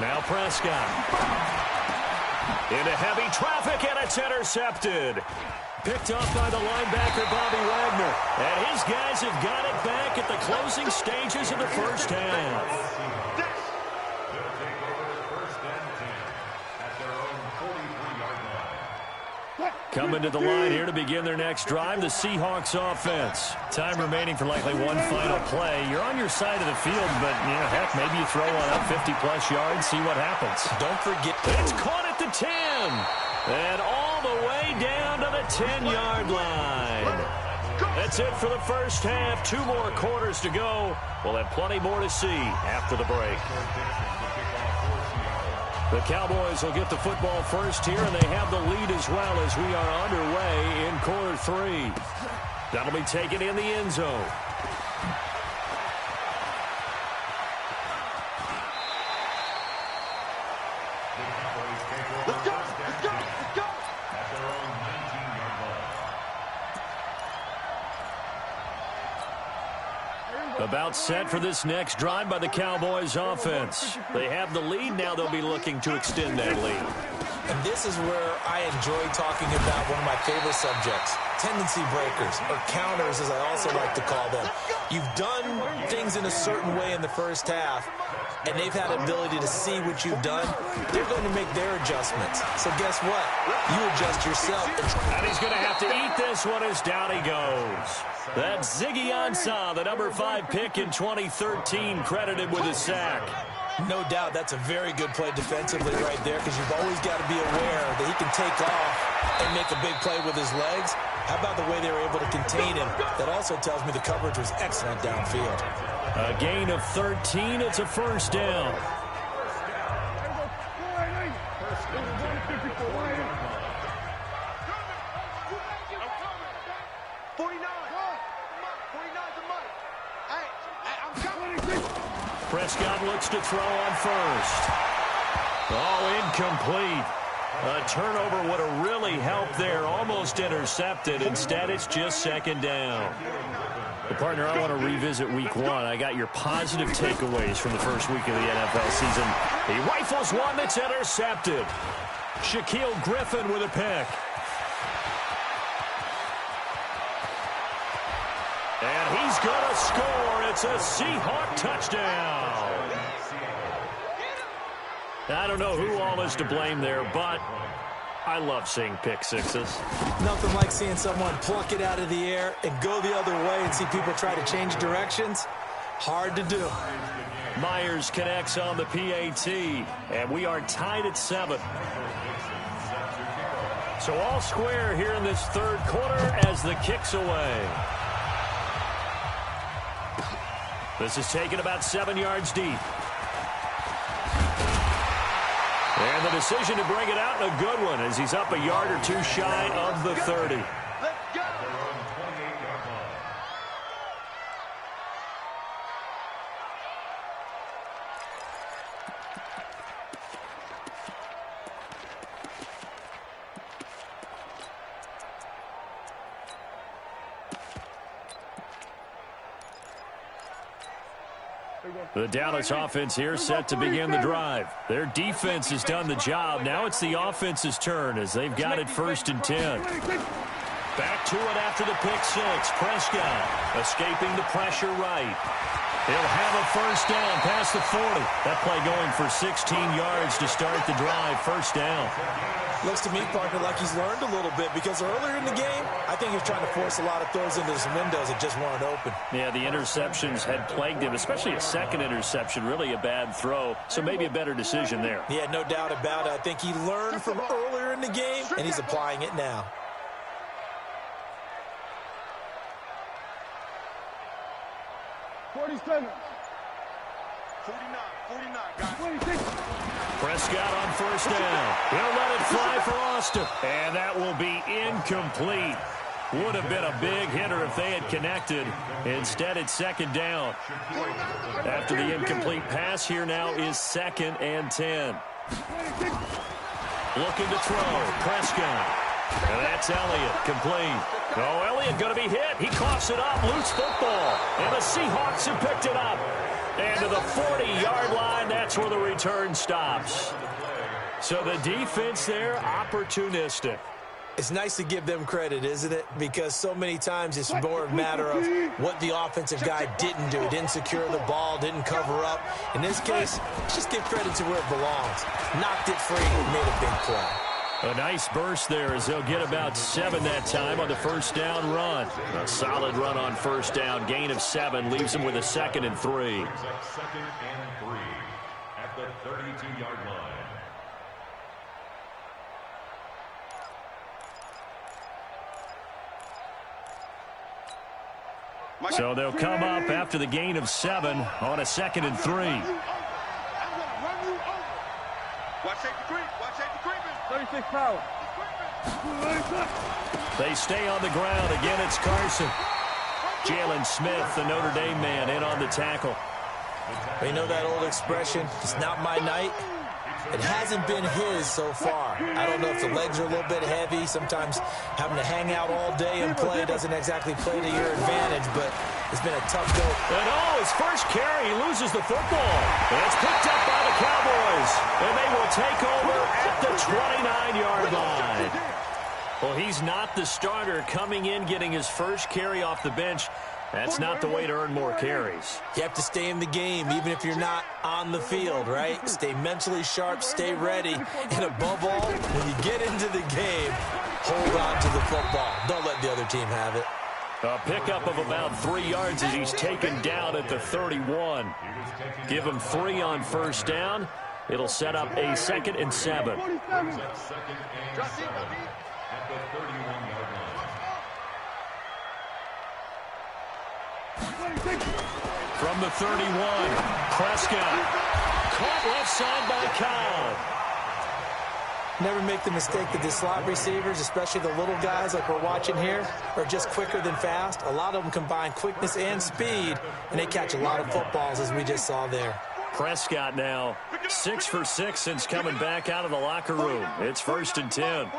Now Prescott. Into heavy traffic, and it's intercepted. Picked off by the linebacker, Bobby Wagner. And his guys have got it back at the closing stages of the first half. Coming to the line here to begin their next drive, the Seahawks offense. Time remaining for likely one final play. You're on your side of the field, but, heck, maybe you throw one up 50-plus yards, see what happens. Don't forget. It's caught at the 10. And all the way down to the 10-yard line. That's it for the first half. 2 more quarters to go. We'll have plenty more to see after the break. The Cowboys will get the football first here, and they have the lead as well as we are underway in quarter 3. That'll be taken in the end zone. Let's go. About set for this next drive by the Cowboys offense. They have the lead. Now they'll be looking to extend that lead. And this is where I enjoy talking about one of my favorite subjects, tendency breakers, or counters as I also like to call them. You've done things in a certain way in the first half, and they've had the ability to see what you've done. They're going to make their adjustments. So guess what? You adjust yourself. And he's going to have to eat this one as down he goes. That's Ziggy Ansah, the number 5 pick in 2013, credited with a sack. No doubt that's a very good play defensively right there, because you've always got to be aware that he can take off and make a big play with his legs. How about the way they were able to contain him? That also tells me the coverage was excellent downfield. A gain of 13. It's a first down. Prescott looks to throw on first. Oh, incomplete. A turnover would have really helped there. Almost intercepted. Instead, it's just 2nd down. Well, partner, I want to revisit week 1. I got your positive takeaways from the first week of the NFL season. He rifles one that's intercepted. Shaquille Griffin with a pick. And he's going to score. It's a Seahawk touchdown. I don't know who all is to blame there, but I love seeing pick sixes. Nothing like seeing someone pluck it out of the air and go the other way and see people try to change directions. Hard to do. Myers connects on the PAT, and we are tied at 7. So all square here in this third quarter as the kick's away. This is taken about 7 yards deep. And the decision to bring it out, a good one, as he's up a yard or 2 shy of the 30. Let's go. The Dallas offense here set to begin the drive. Their defense has done the job. Now it's the offense's turn as they've got it 1st and 10. Back to it after the pick 6. Prescott escaping the pressure right. He'll have a first down past the 40. That play going for 16 yards to start the drive. First down. Looks to me, partner, like he's learned a little bit, because earlier in the game, I think he was trying to force a lot of throws into some windows that just weren't open. Yeah, the interceptions had plagued him, especially a second interception, really a bad throw. So maybe a better decision there. Yeah, no doubt about it. I think he learned from earlier in the game, and he's applying it now. 47. 49, guys. 26. Prescott on first down. He'll let it fly for Austin. And that will be incomplete. Would have been a big hitter if they had connected. Instead, it's second down. After the incomplete pass, here now is 2nd and 10. Looking to throw. Prescott. And that's Elliott. Complete. Oh, Elliott going to be hit. He coughs it up. Loose football. And the Seahawks have picked it up. And to the 40-yard line, that's where the return stops. So the defense there, opportunistic. It's nice to give them credit, isn't it? Because so many times it's more a matter of what the offensive guy didn't do. Didn't secure the ball, didn't cover up. In this case, let's just give credit to where it belongs. Knocked it free and made a big play. A nice burst there as they'll get about 7 that time on the first down run. A solid run on first down. Gain of 7 leaves them with a 2nd and 3. 2nd and 3 at the 32-yard line. So they'll come up after the gain of 7 on a 2nd and 3. Watch safety creep. Watch safety creeping. 36 power. They stay on the ground. Again, it's Carson. Jalen Smith, the Notre Dame man, in on the tackle. You know that old expression, it's not my night? It hasn't been his so far. I don't know if the legs are a little bit heavy. Sometimes having to hang out all day and play doesn't exactly play to your advantage, but it's been a tough go. And his first carry, he loses the football. And it's picked up by the Cowboys. And they will take over at the 29-yard line. Well, he's not the starter coming in, getting his first carry off the bench. That's not the way to earn more carries. You have to stay in the game, even if you're not on the field, right? Stay mentally sharp, stay ready. And above all, when you get into the game, hold on to the football. Don't let the other team have it. A pickup of about 3 yards as he's taken down at the 31. Give him 3 on first down. It'll set up a 2nd and 7. 2nd and 7 at the 31-yard line. From the 31, Prescott. Caught left side by Cobb. Never make the mistake that the slot receivers, especially the little guys like we're watching here, are just quicker than fast. A lot of them combine quickness and speed, and they catch a lot of footballs, as we just saw there. Prescott now 6 for 6 since coming back out of the locker room. It's 1st and 10.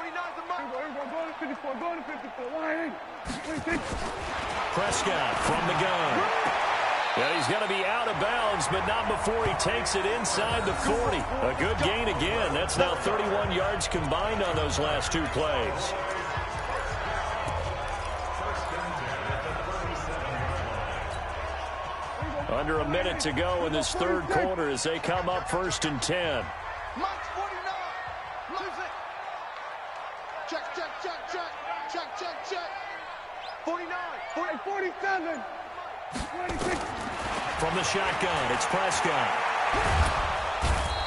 Prescott from the gun. Yeah, he's going to be out of bounds, but not before he takes it inside the 40. A good gain again. That's now 31 yards combined on those last 2 plays. Under a minute to go in this third quarter as they come up 1st and 10. Mike's 49. Lose it. Check, check, check, check. Check, check, check. 49. 47. 26. From the shotgun, it's Prescott.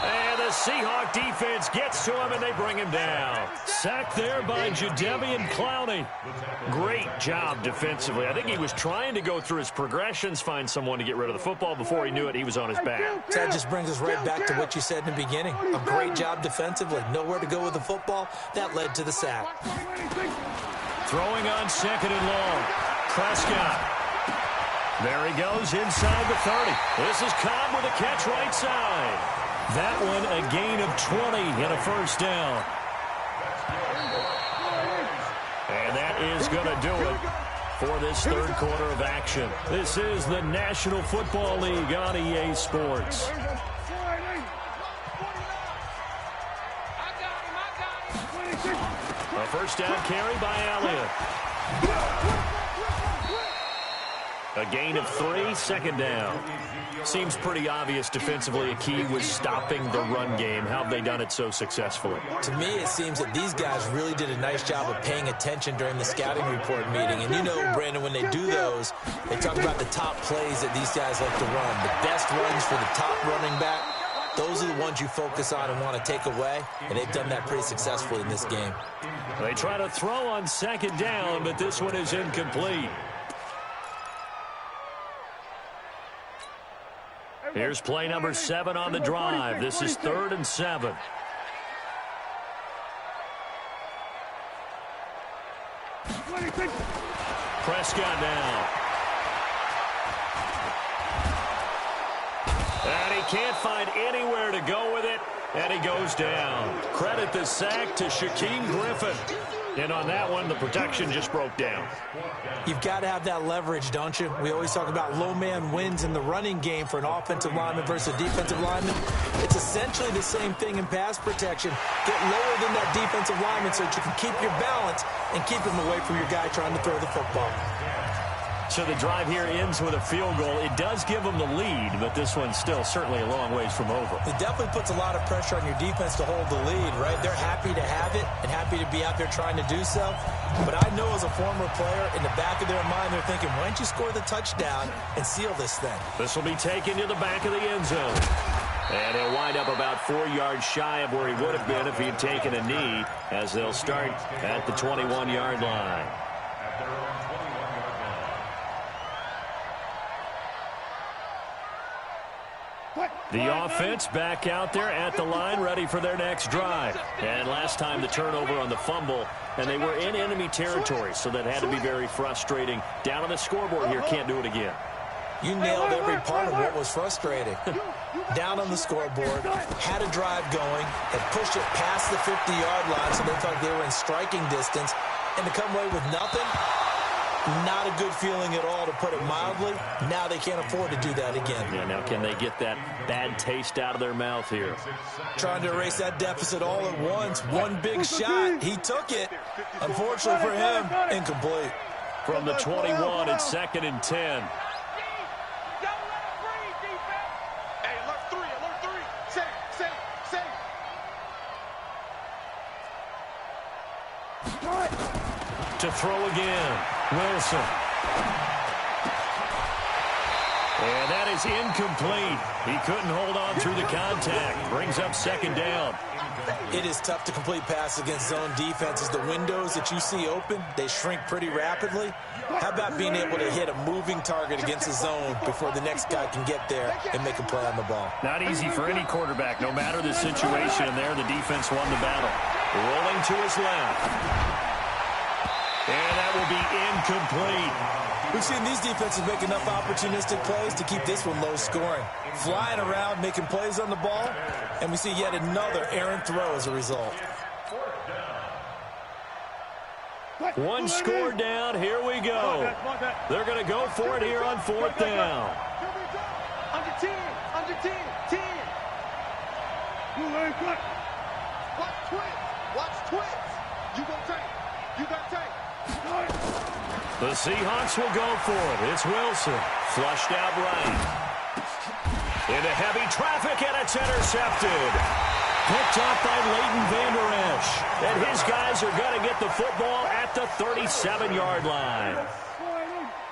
And the Seahawk defense gets to him, and they bring him down. Sacked there by Jadeveon Clowney. Great job defensively. I think he was trying to go through his progressions, find someone to get rid of the football. Before he knew it, he was on his back. That just brings us right back to what you said in the beginning. A great job defensively. Nowhere to go with the football. That led to the sack. Throwing on 2nd and long. Prescott. There he goes inside the 30. This is Cobb with a catch right side. That one a gain of 20 and a first down. And that is going to do it for this third quarter of action. This is the National Football League on EA Sports. A first down carry by Elliott. A gain of 3, 2nd down. Seems pretty obvious defensively a key was stopping the run game. How have they done it so successfully? To me, it seems that these guys really did a nice job of paying attention during the scouting report meeting. And you know, Brandon, when they do those, they talk about the top plays that these guys like to run. The best runs for the top running back. Those are the ones you focus on and want to take away. And they've done that pretty successfully in this game. They try to throw on 2nd down, but this one is incomplete. Here's play number 7 on the drive. This is 3rd and 7. Prescott now. And he can't find anywhere to go with it, and he goes down. Credit the sack to Shaquem Griffin. And on that one, the protection just broke down. You've got to have that leverage, don't you? We always talk about low man wins in the running game for an offensive lineman versus a defensive lineman. It's essentially the same thing in pass protection. Get lower than that defensive lineman so that you can keep your balance and keep him away from your guy trying to throw the football. So the drive here ends with a field goal. It does give them the lead, but this one's still certainly a long ways from over. It definitely puts a lot of pressure on your defense to hold the lead, right? They're happy to have it and happy to be out there trying to do so. But I know as a former player, in the back of their mind, they're thinking, why don't you score the touchdown and seal this thing? This will be taken to the back of the end zone. And he'll wind up about 4 yards shy of where he would have been if he'd taken a knee, as they'll start at the 21-yard line. The offense back out there at the line, ready for their next drive. And last time the turnover on the fumble, and they were in enemy territory, so that had to be very frustrating. Down on the scoreboard here, can't do it again. You nailed every part of what was frustrating. Down on the scoreboard, had a drive going, had pushed it past the 50-yard line, so they thought they were in striking distance, and to come away with nothing, not a good feeling at all, to put it mildly. Now they can't afford to do that again. Yeah, now can they get that bad taste out of their mouth here? Trying to erase that deficit all at once. One big shot. He took it. Unfortunately for him, incomplete. From the 21, it's 2nd and 10. To throw again, Wilson. And that is incomplete. He couldn't hold on through the contact. Brings up 2nd down. It is tough to complete passes against zone defenses. The windows that you see open, they shrink pretty rapidly. How about being able to hit a moving target against a zone before the next guy can get there and make a play on the ball? Not easy for any quarterback, no matter the situation. And there, the defense won the battle. Rolling to his left. And that will be incomplete. We've seen these defenses make enough opportunistic plays to keep this one low scoring. Flying around, making plays on the ball, and we see yet another errant throw as a result. One score down, here we go. They're going to go for it here on 4th down. Under 10, 10. Watch twins. You gonna take. You got take. The Seahawks will go for it. It's Wilson. Flushed out right. Into heavy traffic, and it's intercepted. Picked up by Leighton Vander Esch. And his guys are going to get the football at the 37-yard line.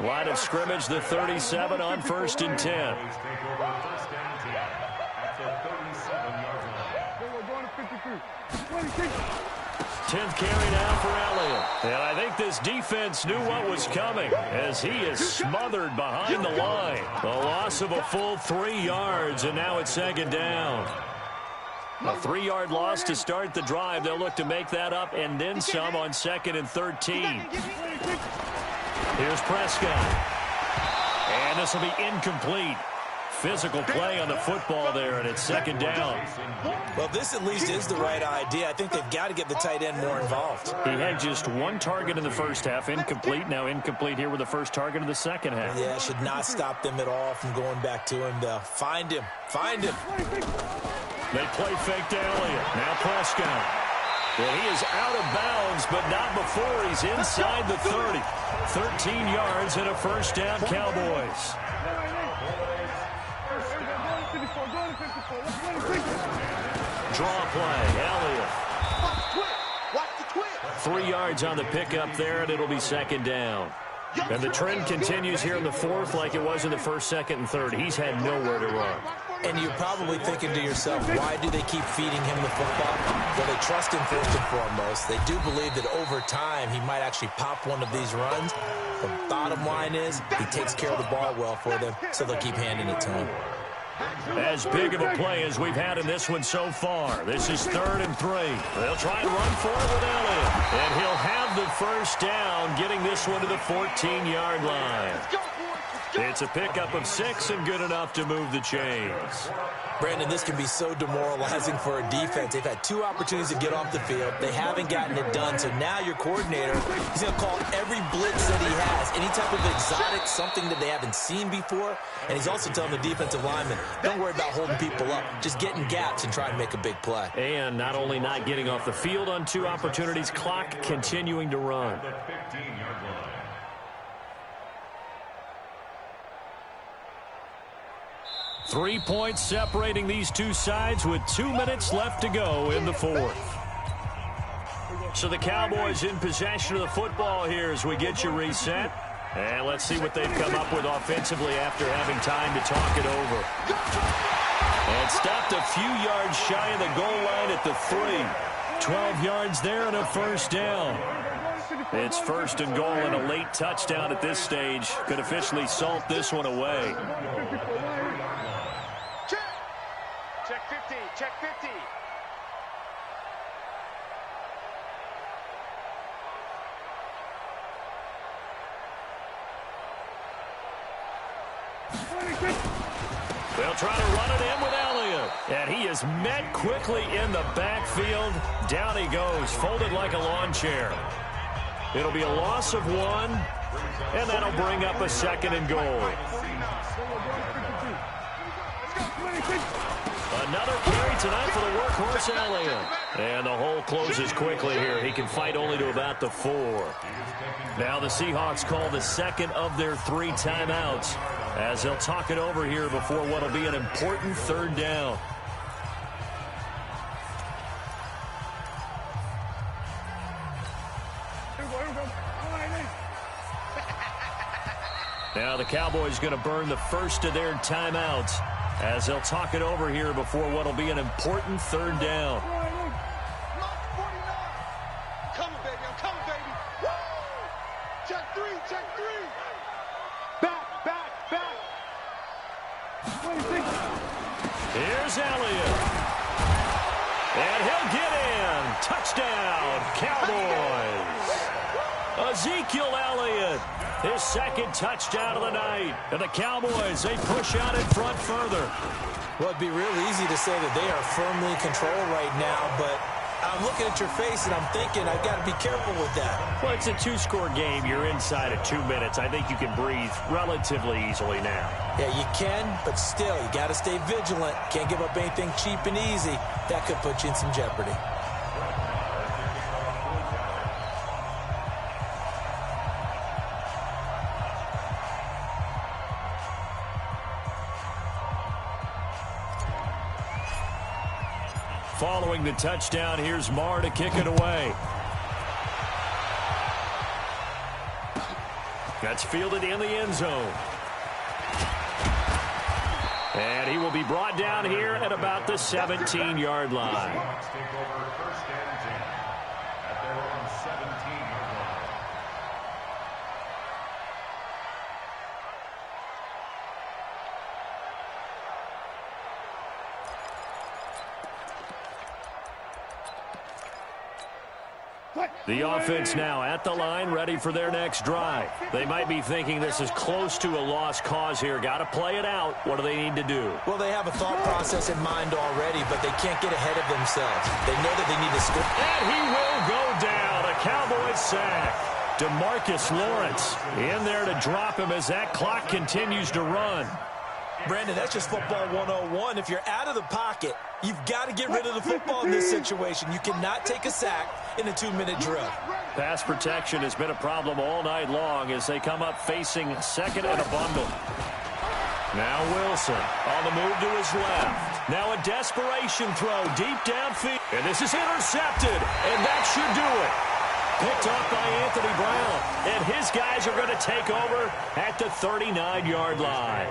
Line of scrimmage, the 37 on 1st and 10. 10th carry now for Elliott. And I think this defense knew what was coming as he is smothered behind the line. A loss of a full 3 yards, and now it's 2nd down. A 3-yard loss to start the drive. They'll look to make that up and then some on 2nd and 13. Here's Prescott. And this will be incomplete. Physical play on the football there, and it's 2nd down. Well, this at least is the right idea. I think they've got to get the tight end more involved. He had just 1 target in the first half, incomplete. Now incomplete here with the first target of the second half. Yeah, should not stop them at all from going back to him, though. Find him. They play fake to Elliott. Now Prescott. Well, he is out of bounds, but not before he's inside the 30. 13 yards and a 1st down, Cowboys. Draw play, Elliott. Watch the twin. 3 yards on the pickup there, and it'll be 2nd down. And the trend continues here in the 4th like it was in the 1st, 2nd, and 3rd. He's had nowhere to run. And you're probably thinking to yourself, why do they keep feeding him the football? Well, they trust him first and foremost. They do believe that over time he might actually pop one of these runs. The bottom line is he takes care of the ball well for them, so they'll keep handing it to him. As big of a play as we've had in this one so far. This is 3rd and 3. They'll try and run for it with Elliott. And he'll have the first down, getting this one to the 14-yard line. It's a pickup of 6 and good enough to move the chains. Brandon, this can be so demoralizing for a defense. They've had 2 opportunities to get off the field. They haven't gotten it done. So now your coordinator, he's going to call every blitz that he has, any type of exotic, something that they haven't seen before. And he's also telling the defensive lineman, don't worry about holding people up. Just get in gaps and try and make a big play. And not only not getting off the field on 2 opportunities, clock continuing to run. 3 points separating these 2 sides with 2 minutes left to go in the 4th. So the Cowboys in possession of the football here as we get you reset. And let's see what they've come up with offensively after having time to talk it over. And stopped a few yards shy of the goal line at the 3. 12 yards there and a first down. It's 1st and goal and a late touchdown at this stage. Could officially salt this one away. Check 50, check 50. They'll try to run it in with Elliott. And he is met quickly in the backfield. Down he goes, folded like a lawn chair. It'll be a loss of 1, and that'll bring up a 2nd and goal. Another carry tonight for the workhorse Elliott. And the hole closes quickly here. He can fight only to about the 4. Now the Seahawks call the 2nd of their 3 timeouts as they'll talk it over here before what will be an important 3rd down. Now the Cowboys going to burn the first of their timeouts as they'll talk it over here before what will be an important 3rd down. Coming, baby. I'm coming, baby. Woo! Check 3, check 3. Back. 26. Here's Elliott. And he'll get in. Touchdown, Cowboys. Ezekiel Elliott, his 2nd touchdown of the night. And the Cowboys, they push out in front further. Well, it'd be real easy to say that they are firmly in control right now, but I'm looking at your face and I'm thinking I've got to be careful with that. Well, it's a 2-score game. You're inside of 2 minutes. I think you can breathe relatively easily now. Yeah, you can, but still, you got to stay vigilant. Can't give up anything cheap and easy. That could put you in some jeopardy. Following the touchdown, here's Marr to kick it away. That's fielded in the end zone. And he will be brought down here at about the 17-yard line. Take over 1st and 10 at their own 17-yard line. The offense now at the line, ready for their next drive. They might be thinking this is close to a lost cause here. Got to play it out. What do they need to do? Well, they have a thought process in mind already, but they can't get ahead of themselves. They know that they need to score. And he will go down. A Cowboys sack. DeMarcus Lawrence in there to drop him as that clock continues to run. Brandon, that's just football 101. If you're out of the pocket, you've got to get rid of the football in this situation. You cannot take a sack in a 2-minute drill. Pass protection has been a problem all night long as they come up facing 2nd and a bundle. Now Wilson on the move to his left. Now a desperation throw deep downfield. And this is intercepted, and that should do it. Picked off by Anthony Brown. And his guys are going to take over at the 39-yard line.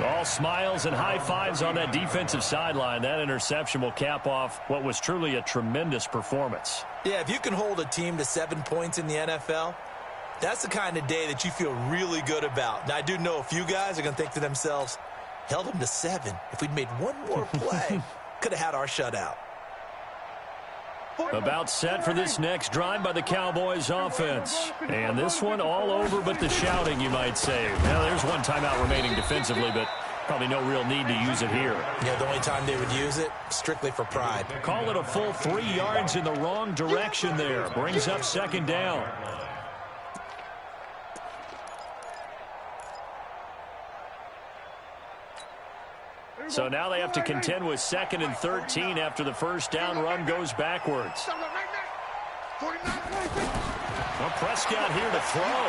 All smiles and high fives on that defensive sideline. That interception will cap off what was truly a tremendous performance. Yeah, if you can hold a team to 7 points in the NFL, that's the kind of day that you feel really good about. Now, I do know a few guys are going to think to themselves, Held them to 7. If we'd made one more play, could have had our shutout. About set for this next drive by the Cowboys offense. And this one all over but the shouting, you might say. Now, there's one timeout remaining defensively, but probably no real need to use it here. Yeah, the only time they would use it, strictly for pride. Call it a full 3 yards in the wrong direction there. Brings up second down. So now they have to contend with 2nd and 13 after the first down run goes backwards. Well, Prescott here to throw.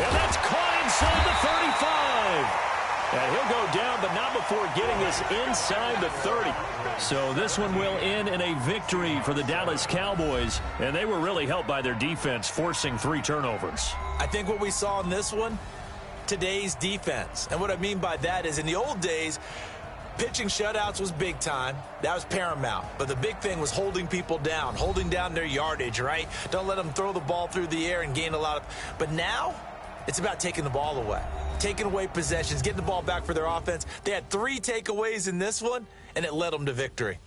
And that's caught inside the 35. And he'll go down, but not before getting this inside the 30. So this one will end in a victory for the Dallas Cowboys. And they were really helped by their defense, forcing 3 turnovers. I think what we saw in this one, today's defense. And what I mean by that is in the old days, pitching shutouts was big time. That was paramount. But the big thing was holding people down, holding down their yardage, right? Don't let them throw the ball through the air and gain a lot of... But now, it's about taking the ball away. Taking away possessions, getting the ball back for their offense. They had 3 takeaways in this one, and it led them to victory.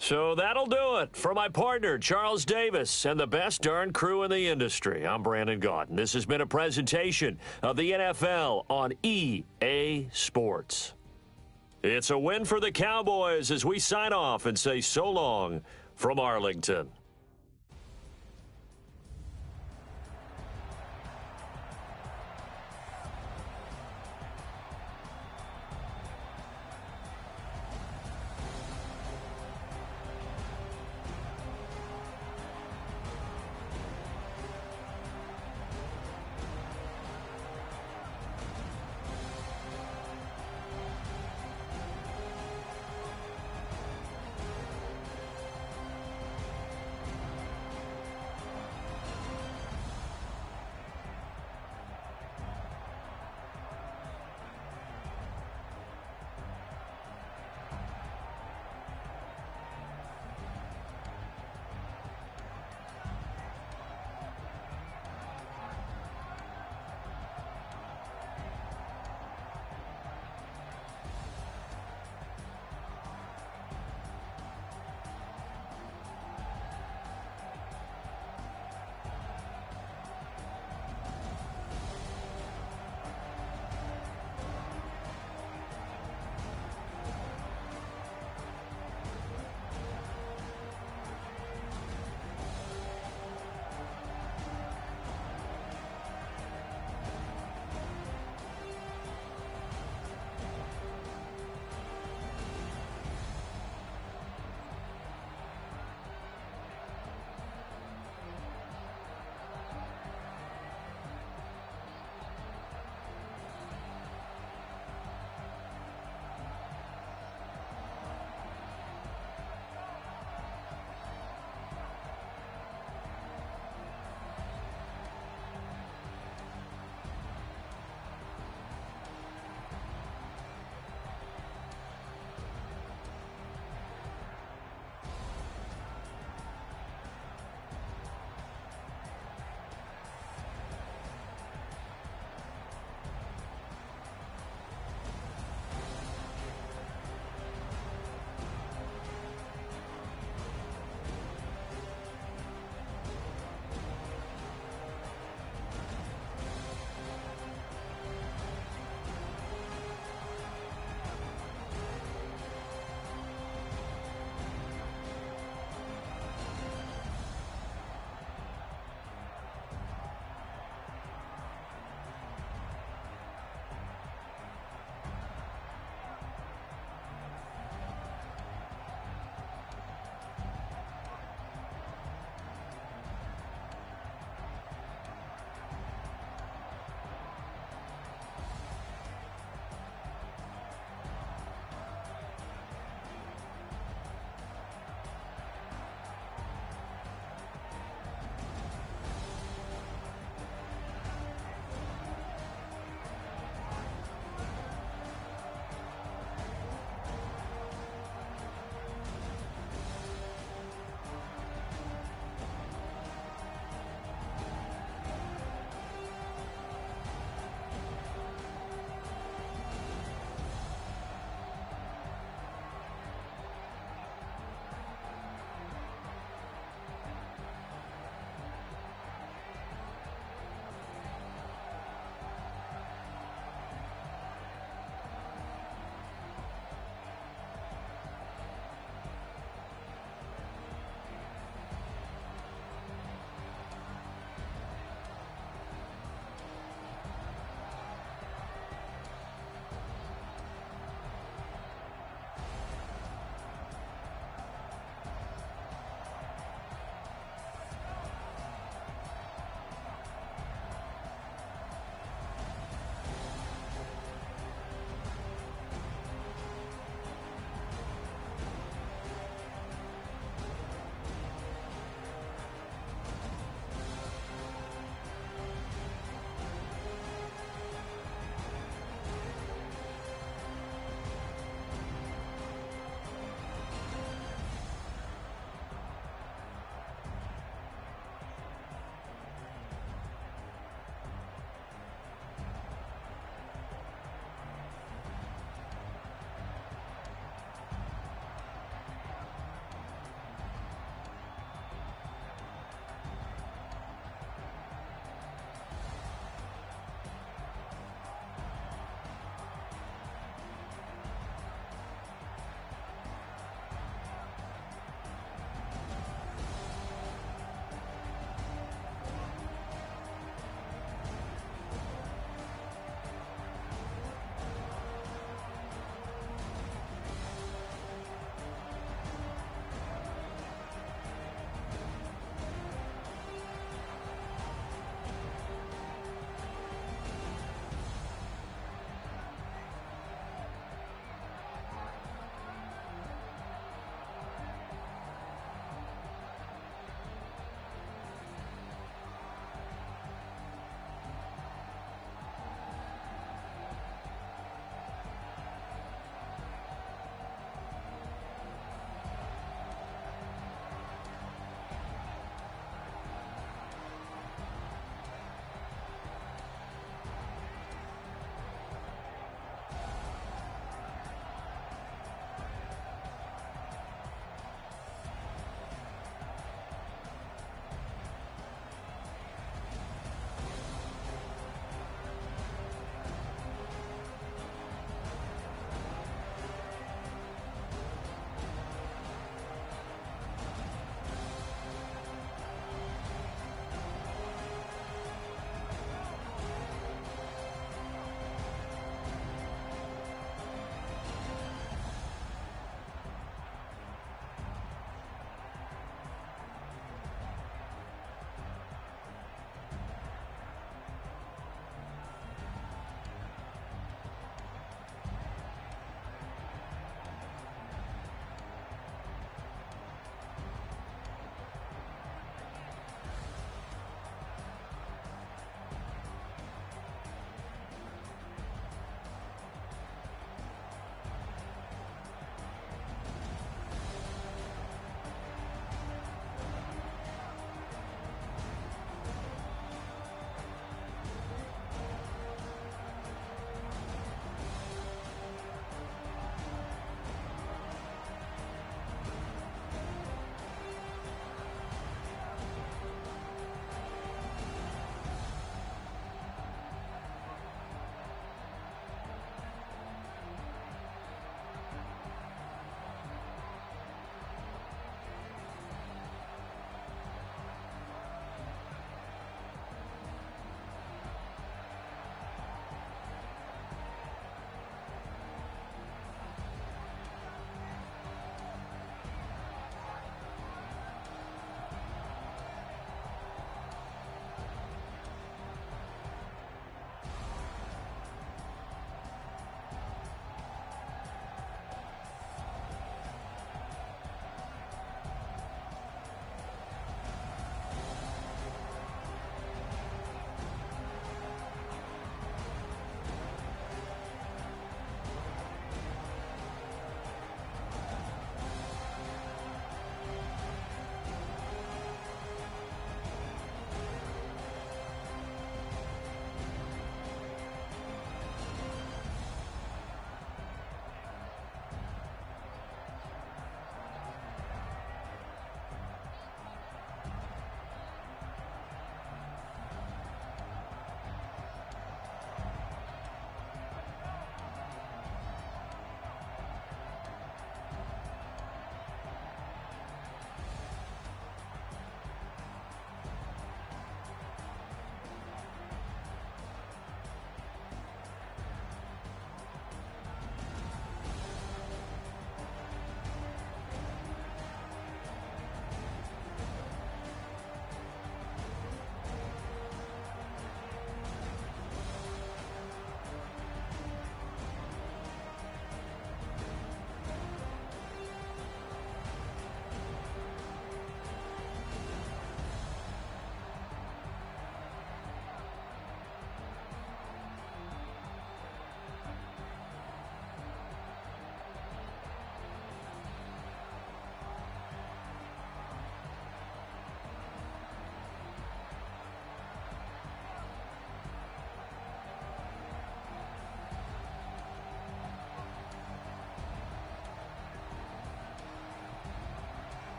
So that'll do it for my partner, Charles Davis, and the best darn crew in the industry. I'm Brandon Gaudin. This has been a presentation of the NFL on EA Sports. It's a win for the Cowboys as we sign off and say so long from Arlington.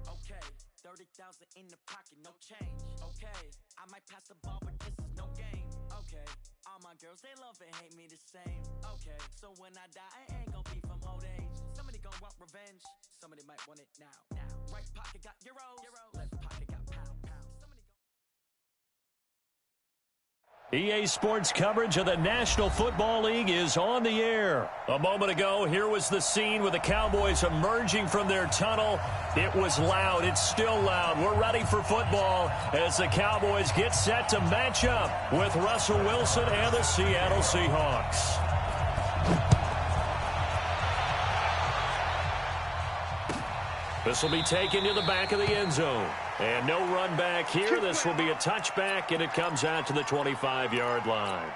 Okay, 30,000 in the pocket, no change. Okay, I might pass the ball, but this is no game. Okay, all my girls, they love and hate me the same. Okay, so when I die, I ain't gonna be from old age. Somebody gonna want revenge, somebody might want it now. Right pocket got euros, left pocket got pounds. EA Sports coverage of the National Football League is on the air. A moment ago, here was the scene with the Cowboys emerging from their tunnel. It was loud. It's still loud. We're ready for football as the Cowboys get set to match up with Russell Wilson and the Seattle Seahawks. This will be taken to the back of the end zone. And no run back here. This will be a touchback, and it comes out to the 25-yard line.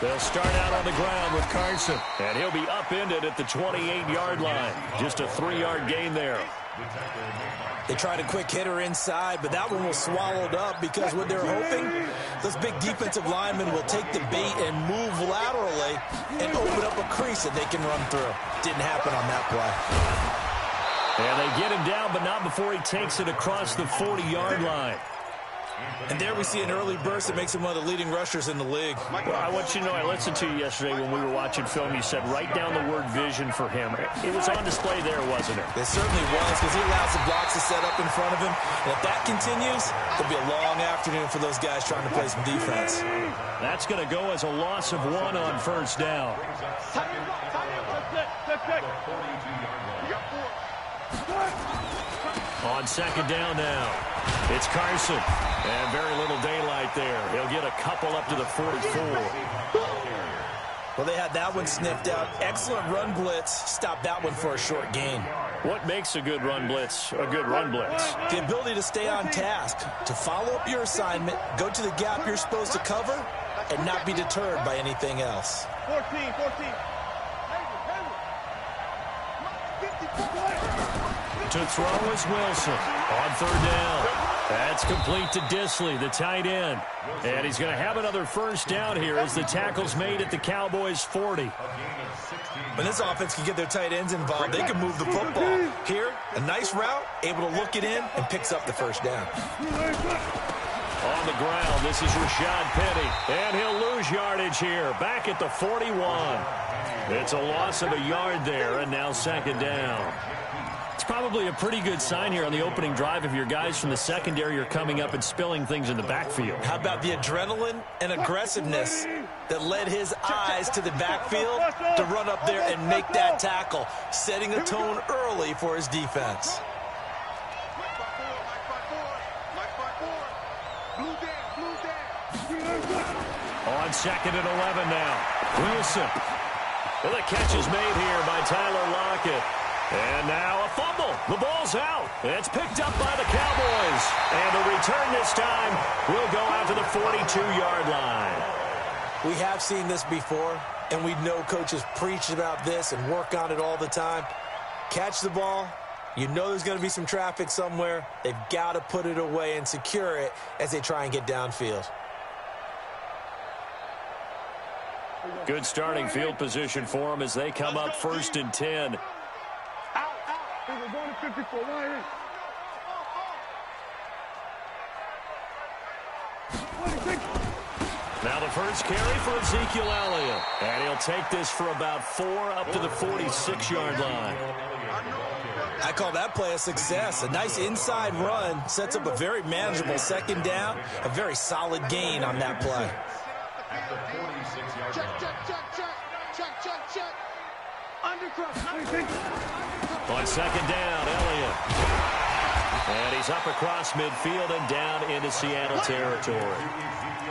They'll start out on the ground with Carson, and he'll be upended at the 28-yard line. Just a 3-yard gain there. They tried a quick hitter inside, but that one was swallowed up because what they're hoping, those big defensive linemen will take the bait and move laterally and open up a crease that they can run through. Didn't happen on that play. And they get him down, but not before he takes it across the 40-yard line. And there we see an early burst that makes him one of the leading rushers in the league. Well, I want you to know, I listened to you yesterday when we were watching film. You said write down the word vision for him. It was on display there, wasn't it? It certainly was, because he allows the blocks to set up in front of him. And if that continues, it'll be a long afternoon for those guys trying to play some defense. That's going to go as a loss of 1 on first down. On second down now, it's Carson. And very little daylight there. He'll get a couple up to the 44. Well, they had that one sniffed out. Excellent run blitz. Stopped that one for a short gain. What makes a good run blitz a good run blitz? The ability to stay on task, to follow up your assignment, go to the gap you're supposed to cover, and not be deterred by anything else. 14. To throw is Wilson on third down. That's complete to Disley, the tight end. And he's going to have another first down here as the tackle's made at the Cowboys' 40. When this offense can get their tight ends involved, they can move the football. Here, a nice route, able to look it in, and picks up the first down. On the ground, this is Rashad Penny. And he'll lose yardage here, back at the 41. It's a loss of a yard there, and now second down. It's probably a pretty good sign here on the opening drive if your guys from the secondary are coming up and spilling things in the backfield. How about the adrenaline and aggressiveness that led his eyes to the backfield to run up there and make that tackle, setting a tone early for his defense. On second and 11 now, Wilson. Well, the catch is made here by Tyler Lockett. And now a fumble. The ball's out. It's picked up by the Cowboys. And the return this time will go out to the 42-yard line. We have seen this before, and we know coaches preach about this and work on it all the time. Catch the ball. You know there's going to be some traffic somewhere. They've got to put it away and secure it as they try and get downfield. Good starting field position for them as they come up first and 10. We're going to 54. Why? Now the first carry for Ezekiel Elliott. And he'll take this for about 4 up to the 46-yard line. I call that play a success. A nice inside run sets up a very manageable second down. A very solid gain on that play. On second down, Elliott. And he's up across midfield and down into Seattle territory.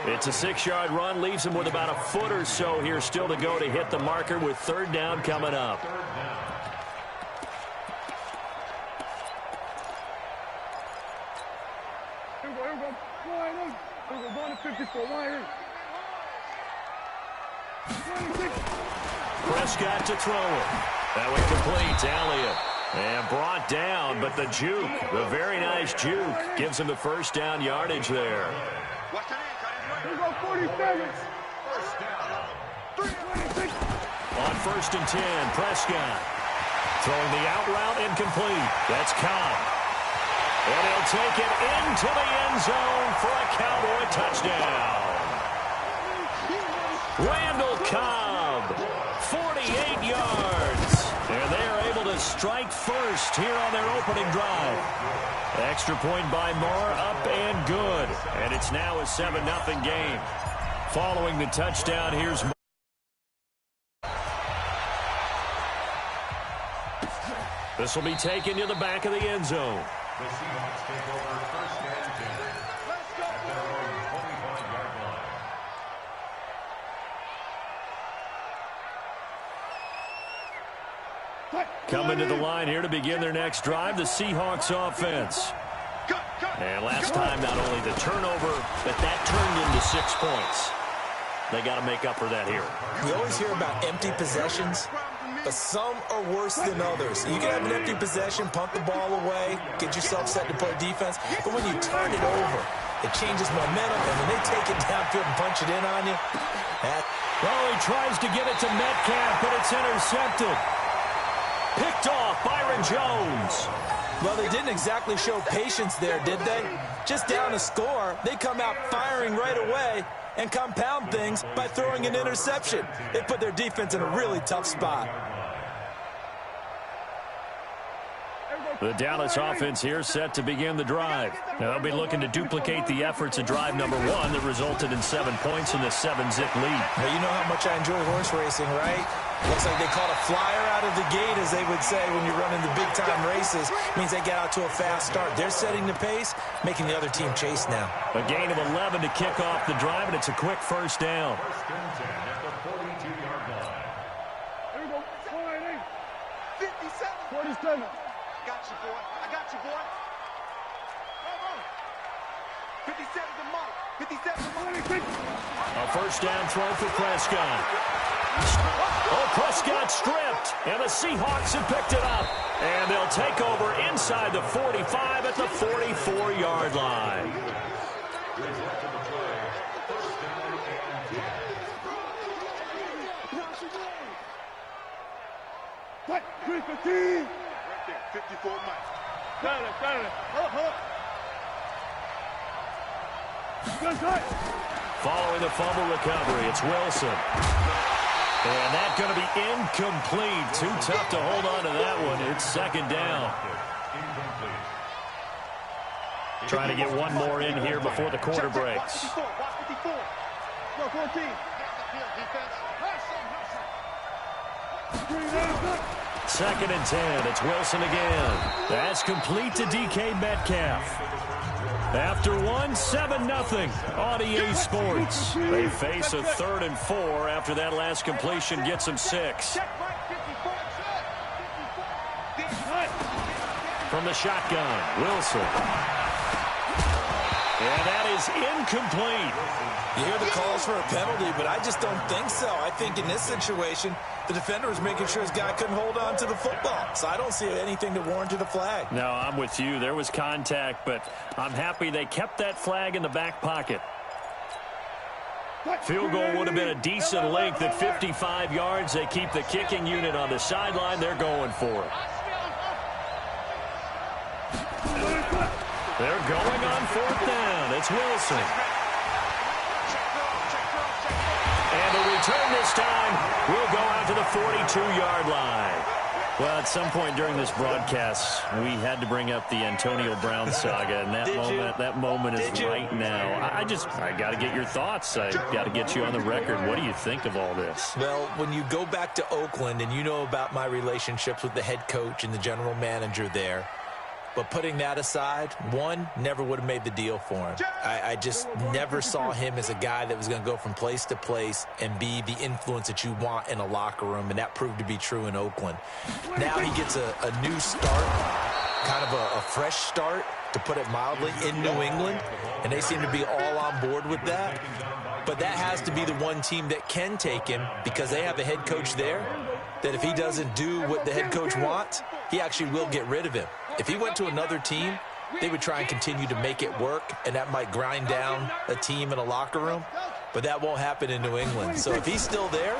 It's a 6-yard run, leaves him with about a foot or so here still to go to hit the marker with third down coming up. Here we go. Here we go. Going to 54. Right here. 26. Prescott to throw it. That one complete to Elliott. And brought down, but the juke, the very nice juke, gives him the first down yardage there. Here we go. 47. First down. 26. On 1st and 10, Prescott. Throwing the out route incomplete. That's Cobb. And he'll take it into the end zone for a Cowboy touchdown. Randall Cobb, 48 yards. And they are able to strike first here on their opening drive. Extra point by Moore, up and good. And it's now a 7-0 game. Following the touchdown, here's Moore. This will be taken to the back of the end zone. The Seahawks take over 1st and 10 at their own 25-yard line. Coming to the line here to begin their next drive, the Seahawks offense. And last time, not only the turnover, but that turned into 6 points. They got to make up for that here. We always hear about empty possessions, but some are worse than others. You can have an empty possession, punt the ball away, get yourself set to play defense, but when you turn it over, it changes momentum, and when they take it downfield and punch it in on you, well, he tries to get it to Metcalf, but it's intercepted. Picked off, Byron Jones. Well, they didn't exactly show patience there, did they? Just down a score, they come out firing right away and compound things by throwing an interception. They put their defense in a really tough spot. The Dallas offense here set to begin the drive. Now, they'll be looking to duplicate the efforts of drive number 1 that resulted in 7 points in the 7-zip lead. Well, you know how much I enjoy horse racing, right? Looks like they caught a flyer out of the gate, as they would say when you're running the big-time races. Means they get out to a fast start. They're setting the pace, making the other team chase now. A gain of 11 to kick off the drive, and it's a quick first down. 1st and 10 at the 42-yard line. Here we go. 57. 47. Got you, boy. I got you, boy. 57 to Mike. 57 to Mike. A first down throw for Prescott. Oh, Prescott stripped, and the Seahawks have picked it up. And they'll take over inside the 45 at the 44-yard line. What? 15. 54 Mike. Got it. Good touch. Following the fumble recovery, it's Wilson. And that's going to be incomplete. Too tough to hold on to that one. It's 2nd down. Trying to get one more in here before the quarter breaks. Watch 54. Go 14. 2nd and 10. It's Wilson again. That's complete to DK Metcalf. After 7-0 on EA Sports. They face a 3rd and 4 after that last completion gets them 6. From the shotgun, Wilson. And that is incomplete. You hear the calls for a penalty, but I just don't think so. I think in this situation, the defender was making sure his guy couldn't hold on to the football. So I don't see anything that warranted a flag. No, I'm with you. There was contact, but I'm happy they kept that flag in the back pocket. Field goal would have been a decent length at 55 yards. They keep the kicking unit on the sideline. They're going for it. They're going on 4th down. It's Wilson. And the return this time will go out to the 42-yard line. Well, at some point during this broadcast, we had to bring up the Antonio Brown saga, and that moment is right now. I got to get your thoughts. I got to get you on the record. What do you think of all this? Well, when you go back to Oakland and you know about my relationships with the head coach and the general manager there, But putting that aside, one, never would have made the deal for him. I just never saw him as a guy that was going to go from place to place and be the influence that you want in a locker room, and that proved to be true in Oakland. Now he gets a new start, kind of a fresh start, to put it mildly, in New England, and they seem to be all on board with that. But that has to be the one team that can take him, because they have a head coach there that if he doesn't do what the head coach wants, he actually will get rid of him. If he went to another team, they would try and continue to make it work, and that might grind down a team in a locker room, but that won't happen in New England. So if he's still there,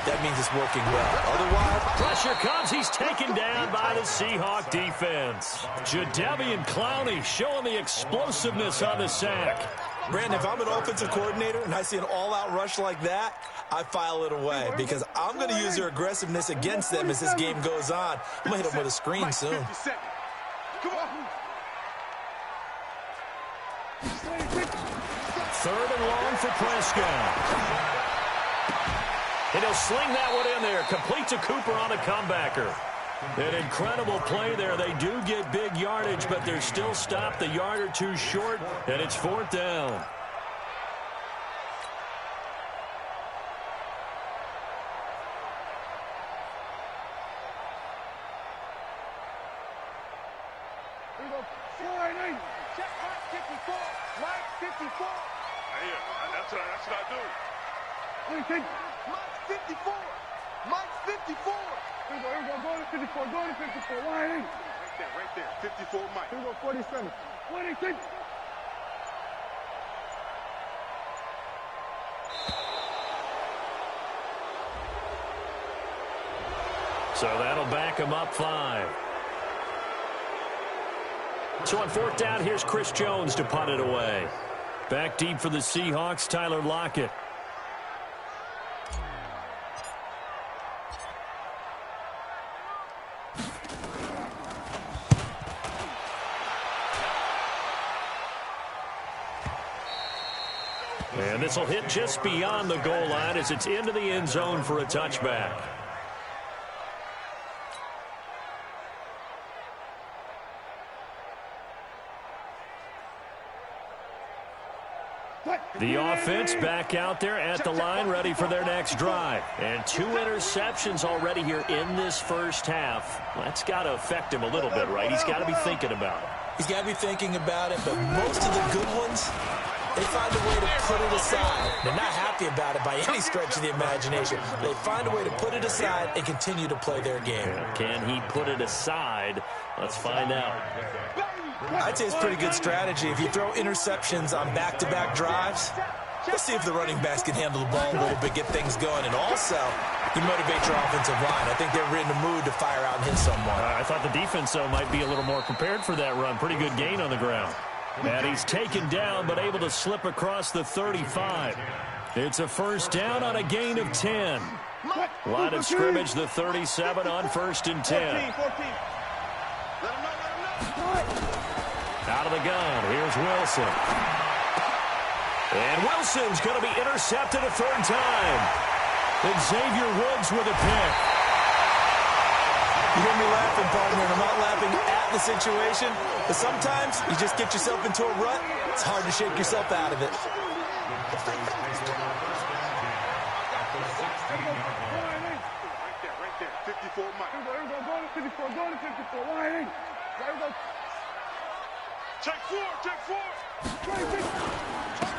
that means it's working well. Otherwise, pressure comes. He's taken down by the Seahawk defense. Jadeveon Clowney showing the explosiveness on the sack. Brandon, if I'm an offensive coordinator and I see an all-out rush like that, I file it away because I'm going to use their aggressiveness against them as this game goes on. I'm going to hit them with a screen soon. Third and long for Prescott. And he'll sling that one in there. Complete to Cooper on a comebacker. An incredible play there. They do get big yardage, but they're still stopped a yard or two short, and it's fourth down. Check Mike 54. Mike 54. That's what I do. Mike 54. Mike 54. Here we go. Go to 54. Go to 54. Right there. 54 Mike. Here we go. 47. 46. So that'll back him up 5. So on fourth down, here's Chris Jones to punt it away. Back deep for the Seahawks, Tyler Lockett. And this will hit just beyond the goal line as it's into the end zone for a touchback. The offense back out there at the line, ready for their next drive. And 2 interceptions already here in this first half. That's got to affect him a little bit, right? He's got to be thinking about it. He's got to be thinking about it, but most of the good ones, they find a way to put it aside. They're not happy about it by any stretch of the imagination. They find a way to put it aside and continue to play their game. Can he put it aside? Let's find out. I'd say it's pretty good strategy. If you throw interceptions on back-to-back drives, let's see if the running backs can handle the ball a little bit, get things going. And also, you motivate your offensive line. I think they're in the mood to fire out and hit someone. I thought the defense, though, might be a little more prepared for that run. Pretty good gain on the ground. And he's taken down, but able to slip across the 35. It's a first down on a gain of 10. Line of scrimmage, the 37 on 1st and 10. 14. Out of the gun, here's Wilson. And Wilson's going to be intercepted a 3rd time. And Xavier Woods with a pick. You hear me laughing, partner, and I'm not laughing at the situation, but sometimes you just get yourself into a rut. It's hard to shake yourself out of it. Right there. 54 Mike. Here we go. Go to 54. Go to 54. Right in. There we go. Check 4.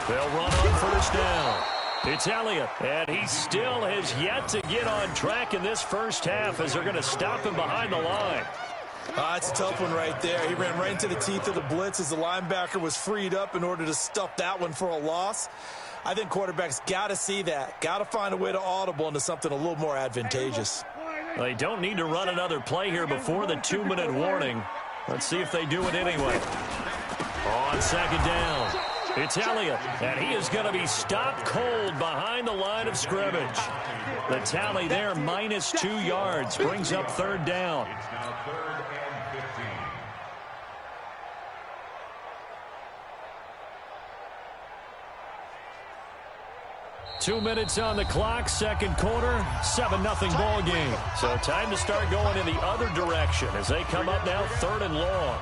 They'll run on first down. It's Elliott, and he still has yet to get on track in this first half as they're going to stop him behind the line. It's a tough one right there. He ran right into the teeth of the blitz as the linebacker was freed up in order to stuff that one for a loss. I think quarterbacks got to see that. Got to find a way to audible into something a little more advantageous. They don't need to run another play here before the 2-minute warning. Let's see if they do it anyway. On 2nd down, it's Elliott, and he is going to be stopped cold behind the line of scrimmage. The tally there, minus 2 yards, brings up 3rd down. It's now 3rd and 15. 2 minutes on the clock, 2nd quarter, 7-0 ball game. So time to start going in the other direction as they come up now 3rd and long.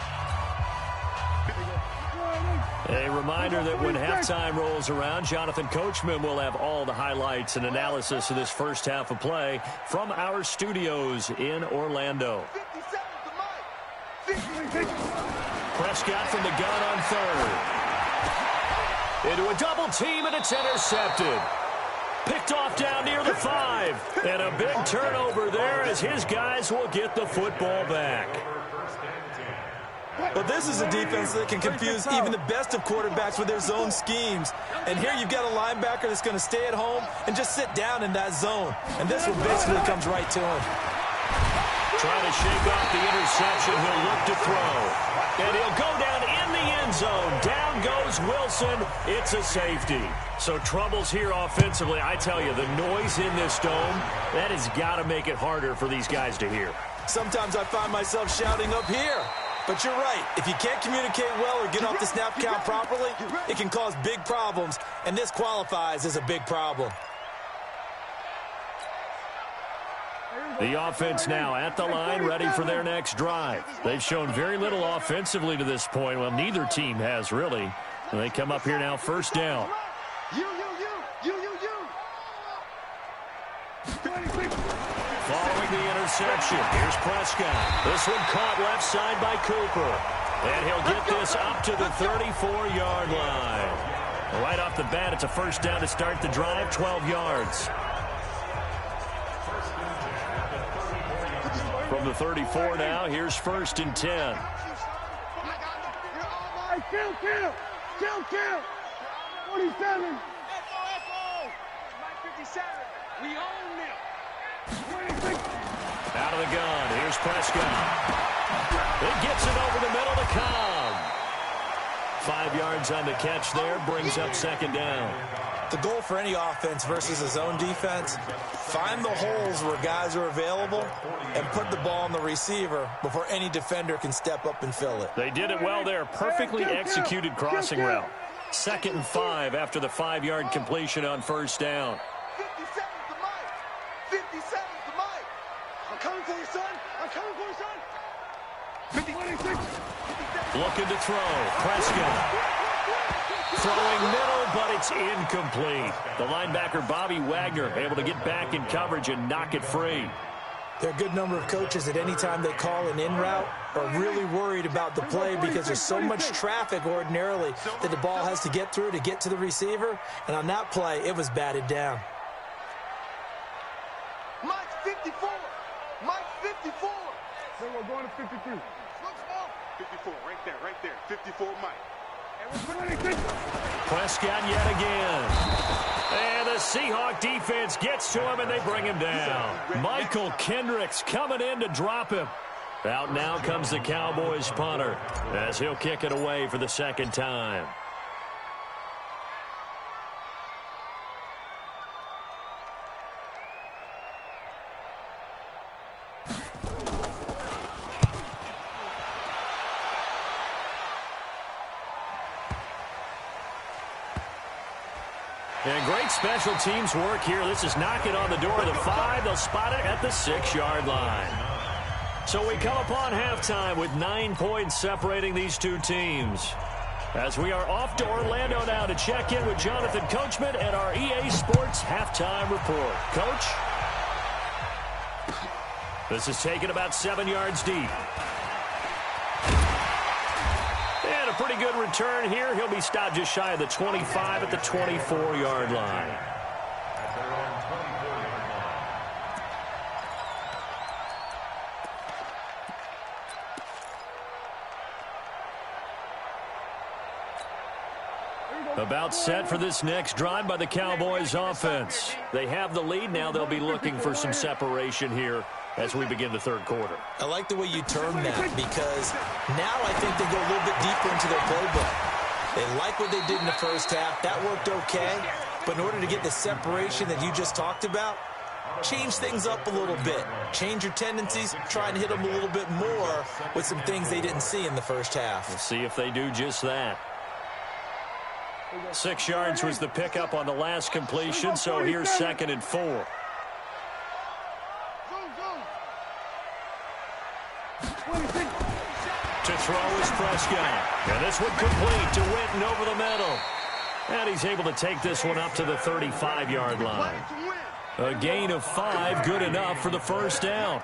A reminder that when halftime rolls around, Jonathan Coachman will have all the highlights and analysis of this first half of play from our studios in Orlando. Prescott from the gun on third. Into a double team, and it's intercepted. Picked off down near the 5. And a big turnover there as his guys will get the football back. But this is a defense that can confuse even the best of quarterbacks with their zone schemes. And here you've got a linebacker that's going to stay at home and just sit down in that zone. And this one basically comes right to him. Trying to shake off the interception. He'll look to throw. And he'll go down in the end zone. Down goes Wilson. It's a safety. So troubles here offensively. I tell you, the noise in this dome, that has got to make it harder for these guys to hear. Sometimes I find myself shouting up here. But you're right. If you can't communicate well or get off the snap count properly, it can cause big problems, and this qualifies as a big problem. The offense now at the line, ready for their next drive. They've shown very little offensively to this point. Well, neither team has, really. And they come up here now, first down. Following the interception, here's Prescott. This one caught left side by Cooper. And he'll get this up to the 34-yard line. Right off the bat, it's a first down to start the drive, 12 yards. From the 34 now, here's first and 10. Kill. 47. Mike 57. We own them. Out of the gun, here's Prescott. It gets it over the middle to Cobb. 5 yards on the catch there, brings up second down. The goal for any offense versus a zone defense, find the holes where guys are available and put the ball on the receiver before any defender can step up and fill it. They did it well there. Perfectly executed crossing route. 2nd and 5 after the 5-yard completion on first down. 57's the Mike. 57's the Mike. I'm coming for you, son. I'm coming for you, son. 26. Looking to throw. Prescott. Throwing middle, but it's incomplete. The linebacker, Bobby Wagner, able to get back in coverage and knock it free. There are a good number of coaches at any time they call an in route are really worried about the play because there's so much traffic ordinarily that the ball has to get through to get to the receiver. And on that play, it was batted down. Mike's 54. Mike's 54. Then we're going to 53. 54, right there. 54 Mike. Prescott yet again. And the Seahawk defense gets to him, and they bring him down. Michael Kendricks coming in to drop him. Out now comes the Cowboys punter as he'll kick it away for the second time. And great special teams work here. This is knocking on the door of the 5. They'll spot it at the 6-yard line. So we come upon halftime with 9 points separating these two teams. As we are off to Orlando now to check in with Jonathan Coachman and our EA Sports halftime report. Coach? This is taken about 7 yards deep. And a pretty good return here. He'll be stopped just shy of the 25 at the 24-yard line. About set for this next drive by the Cowboys offense. They have the lead. Now they'll be looking for some separation here as we begin the third quarter. I like the way you term that because now I think they go a little bit deeper into their playbook. They like what they did in the first half. That worked okay. But in order to get the separation that you just talked about, change things up a little bit. Change your tendencies. Try and hit them a little bit more with some things they didn't see in the first half. We'll see if they do just that. 6 yards was the pickup on the last completion, so here's 2nd and 4. To throw is Prescott. And this one complete to Witten over the middle. And he's able to take this one up to the 35-yard line. A gain of 5, good enough for the first down.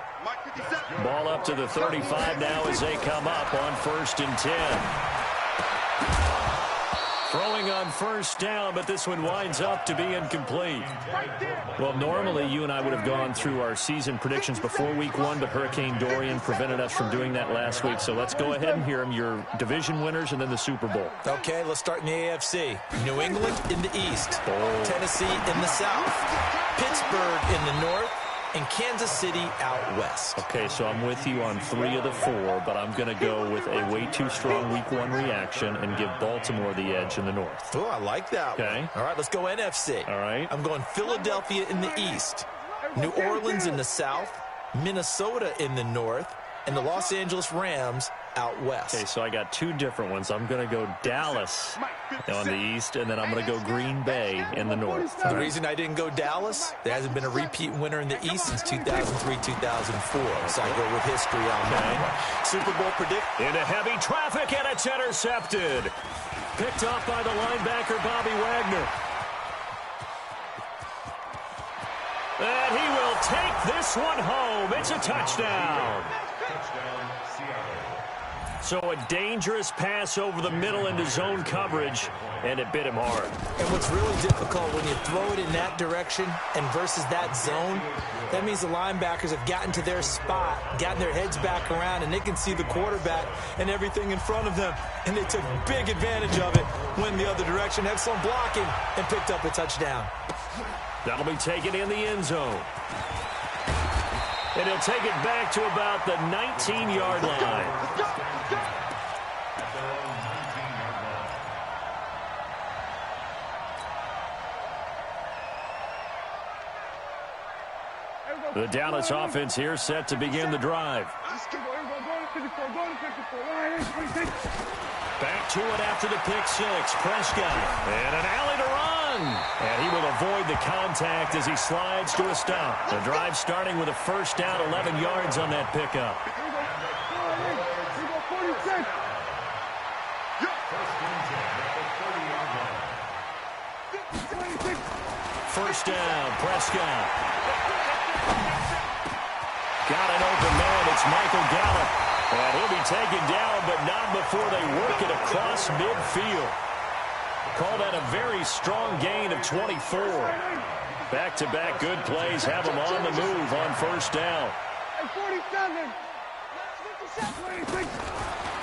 Ball up to the 35 now as they come up on 1st and 10. Throwing on first down, but this one winds up to be incomplete. Well, normally you and I would have gone through our season predictions before week 1, but Hurricane Dorian prevented us from doing that last week. So let's go ahead and hear them, your division winners and then the Super Bowl. Okay, let's start in the AFC. New England in the East. Tennessee in the South. Pittsburgh in the North. And Kansas City out west. Okay, so I'm with you on 3 of the 4, but I'm going to go with a way too strong week 1 reaction and give Baltimore the edge in the North. Oh, I like that one. All right, let's go NFC. All right. I'm going Philadelphia in the East, New Orleans in the South, Minnesota in the North, and the Los Angeles Rams out west. Okay, so I got 2 different ones. I'm going to go Dallas on the East, and then I'm going to go Green Bay in the North. The reason I didn't go Dallas, there hasn't been a repeat winner in the East since 2003-2004. So I go with history on that. Super Bowl predict. Into heavy traffic, and it's intercepted. Picked off by the linebacker, Bobby Wagner. And he will take this one home. It's a touchdown. So a dangerous pass over the middle into zone coverage, and it bit him hard. And what's really difficult when you throw it in that direction and versus that zone, that means the linebackers have gotten to their spot, gotten their heads back around, and they can see the quarterback and everything in front of them. And they took big advantage of it, went the other direction, excellent blocking, and picked up a touchdown. That'll be taken in the end zone. And he'll take it back to about the 19-yard line. The Dallas offense here set to begin the drive. Back to it after the pick 6. Prescott. And an alley to run. And he will avoid the contact as he slides to a stop. The drive starting with a first down, 11 yards on that pickup. First down, Prescott. Got an open man. It's Michael Gallup. And he'll be taken down, but not before they work it across midfield. Call that a very strong gain of 24. Back-to-back good plays have him on the move on first down. 47.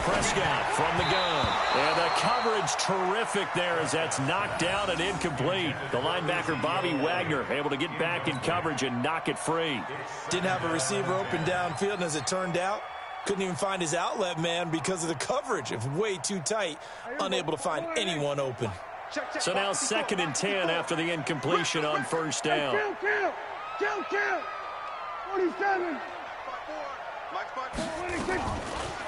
Prescott from the gun. And the coverage terrific there as that's knocked down and incomplete. The linebacker Bobby Wagner able to get back in coverage and knock it free. Didn't have a receiver open downfield, and as it turned out, couldn't even find his outlet man because of the coverage. It was way too tight, unable to find anyone open. So now 2nd and 10 after the incompletion on first down. Count. 47.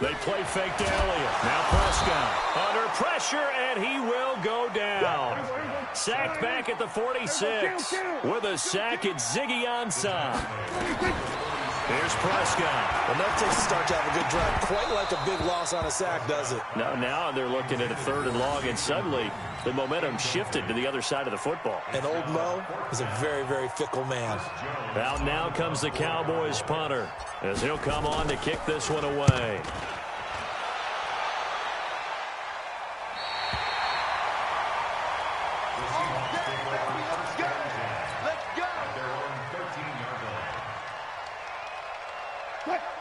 They play fake to Elliott. Now Prescott under pressure, and he will go down. Sacked back at the 46. With a sack, it's Ziggy Ansah. Here's Prescott. Enough takes to start to have a good drive. Quite like a big loss on a sack, does it? Now they're looking at a 3rd and long, and suddenly the momentum shifted to the other side of the football. And old Mo is a very, very fickle man. Out now comes the Cowboys punter as he'll come on to kick this one away.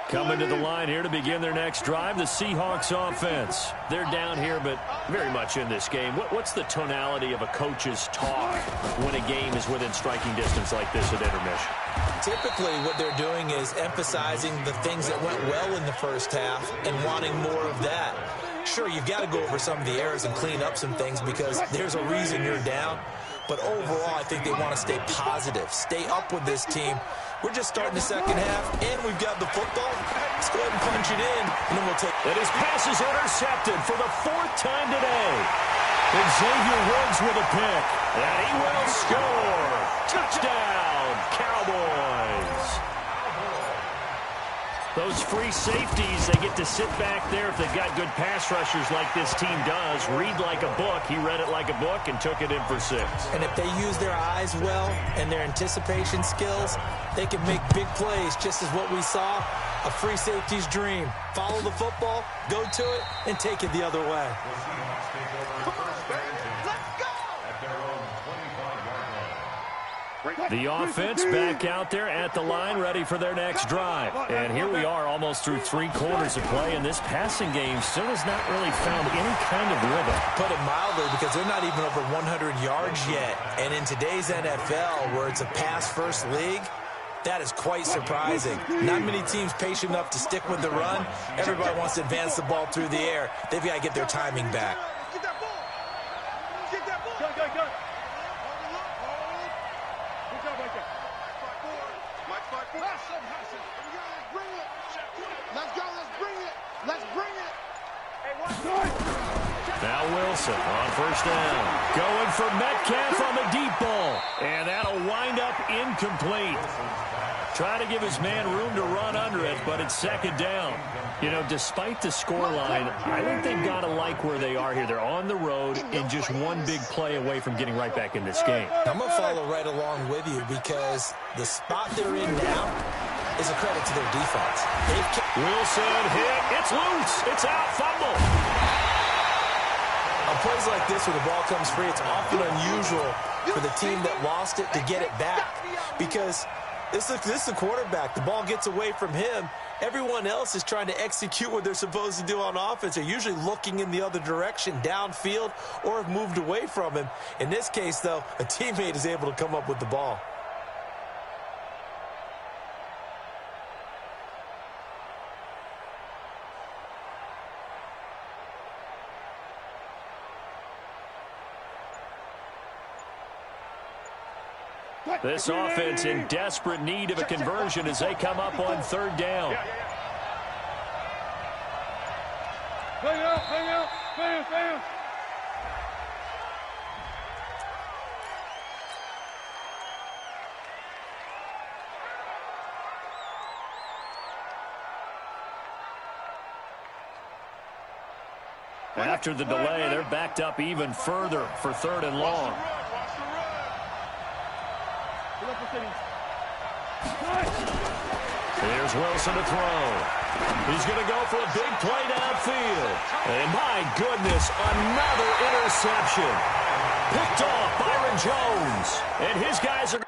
Coming to the line here to begin their next drive, the Seahawks offense. They're down here, but very much in this game. What's the tonality of a coach's talk when a game is within striking distance like this at intermission? Typically, what they're doing is emphasizing the things that went well in the first half and wanting more of that. Sure, you've got to go over some of the errors and clean up some things because there's a reason you're down. But overall, I think they want to stay positive, stay up with this team. We're just starting the second half, and we've got the football. Let's go ahead and punch it in, and then we'll take it. And his pass is intercepted for the 4th time today. Xavier Woods with a pick, and he will score. Touchdown, Cowboys. Those free safeties, they get to sit back there if they've got good pass rushers like this team does. Read like a book. He read it like a book and took it in for 6. And if they use their eyes well and their anticipation skills, they can make big plays, just as what we saw, a free safety's dream. Follow the football, go to it, and take it the other way. The offense back out there at the line, ready for their next drive. And here we are almost through 3 quarters of play, and this passing game still has not really found any kind of rhythm. Put it mildly, because they're not even over 100 yards yet. And in today's NFL, where it's a pass-first league, that is quite surprising. Not many teams patient enough to stick with the run. Everybody wants to advance the ball through the air. They've got to get their timing back. Get that ball. Get that ball. Go. Good job right there. Mike 5-4. Bring it. Let's go. Let's bring it. Hey, watch. Now Wilson on first down. Going for Metcalf on the deep ball. And that'll wind up incomplete. Try to give his man room to run under it, but it's 2nd down. You know, despite the scoreline, I think they've got to like where they are here. They're on the road and just one big play away from getting right back in this game. I'm going to follow right along with you, because the spot they're in now is a credit to their defense. Wilson hit. It's loose. It's out. Fumble. On plays like this where the ball comes free, it's often unusual for the team that lost it to get it back, because this is the quarterback. The ball gets away from him. Everyone else is trying to execute what they're supposed to do on offense. They're usually looking in the other direction, downfield, or have moved away from him. In this case, though, a teammate is able to come up with the ball. This offense in desperate need of a conversion as they come up on 3rd down. Hang out. After the delay, they're backed up even further for 3rd and long. Here's Wilson to throw. He's going to go for a big play downfield. And my goodness, another interception. Picked off Byron Jones. And his guys are...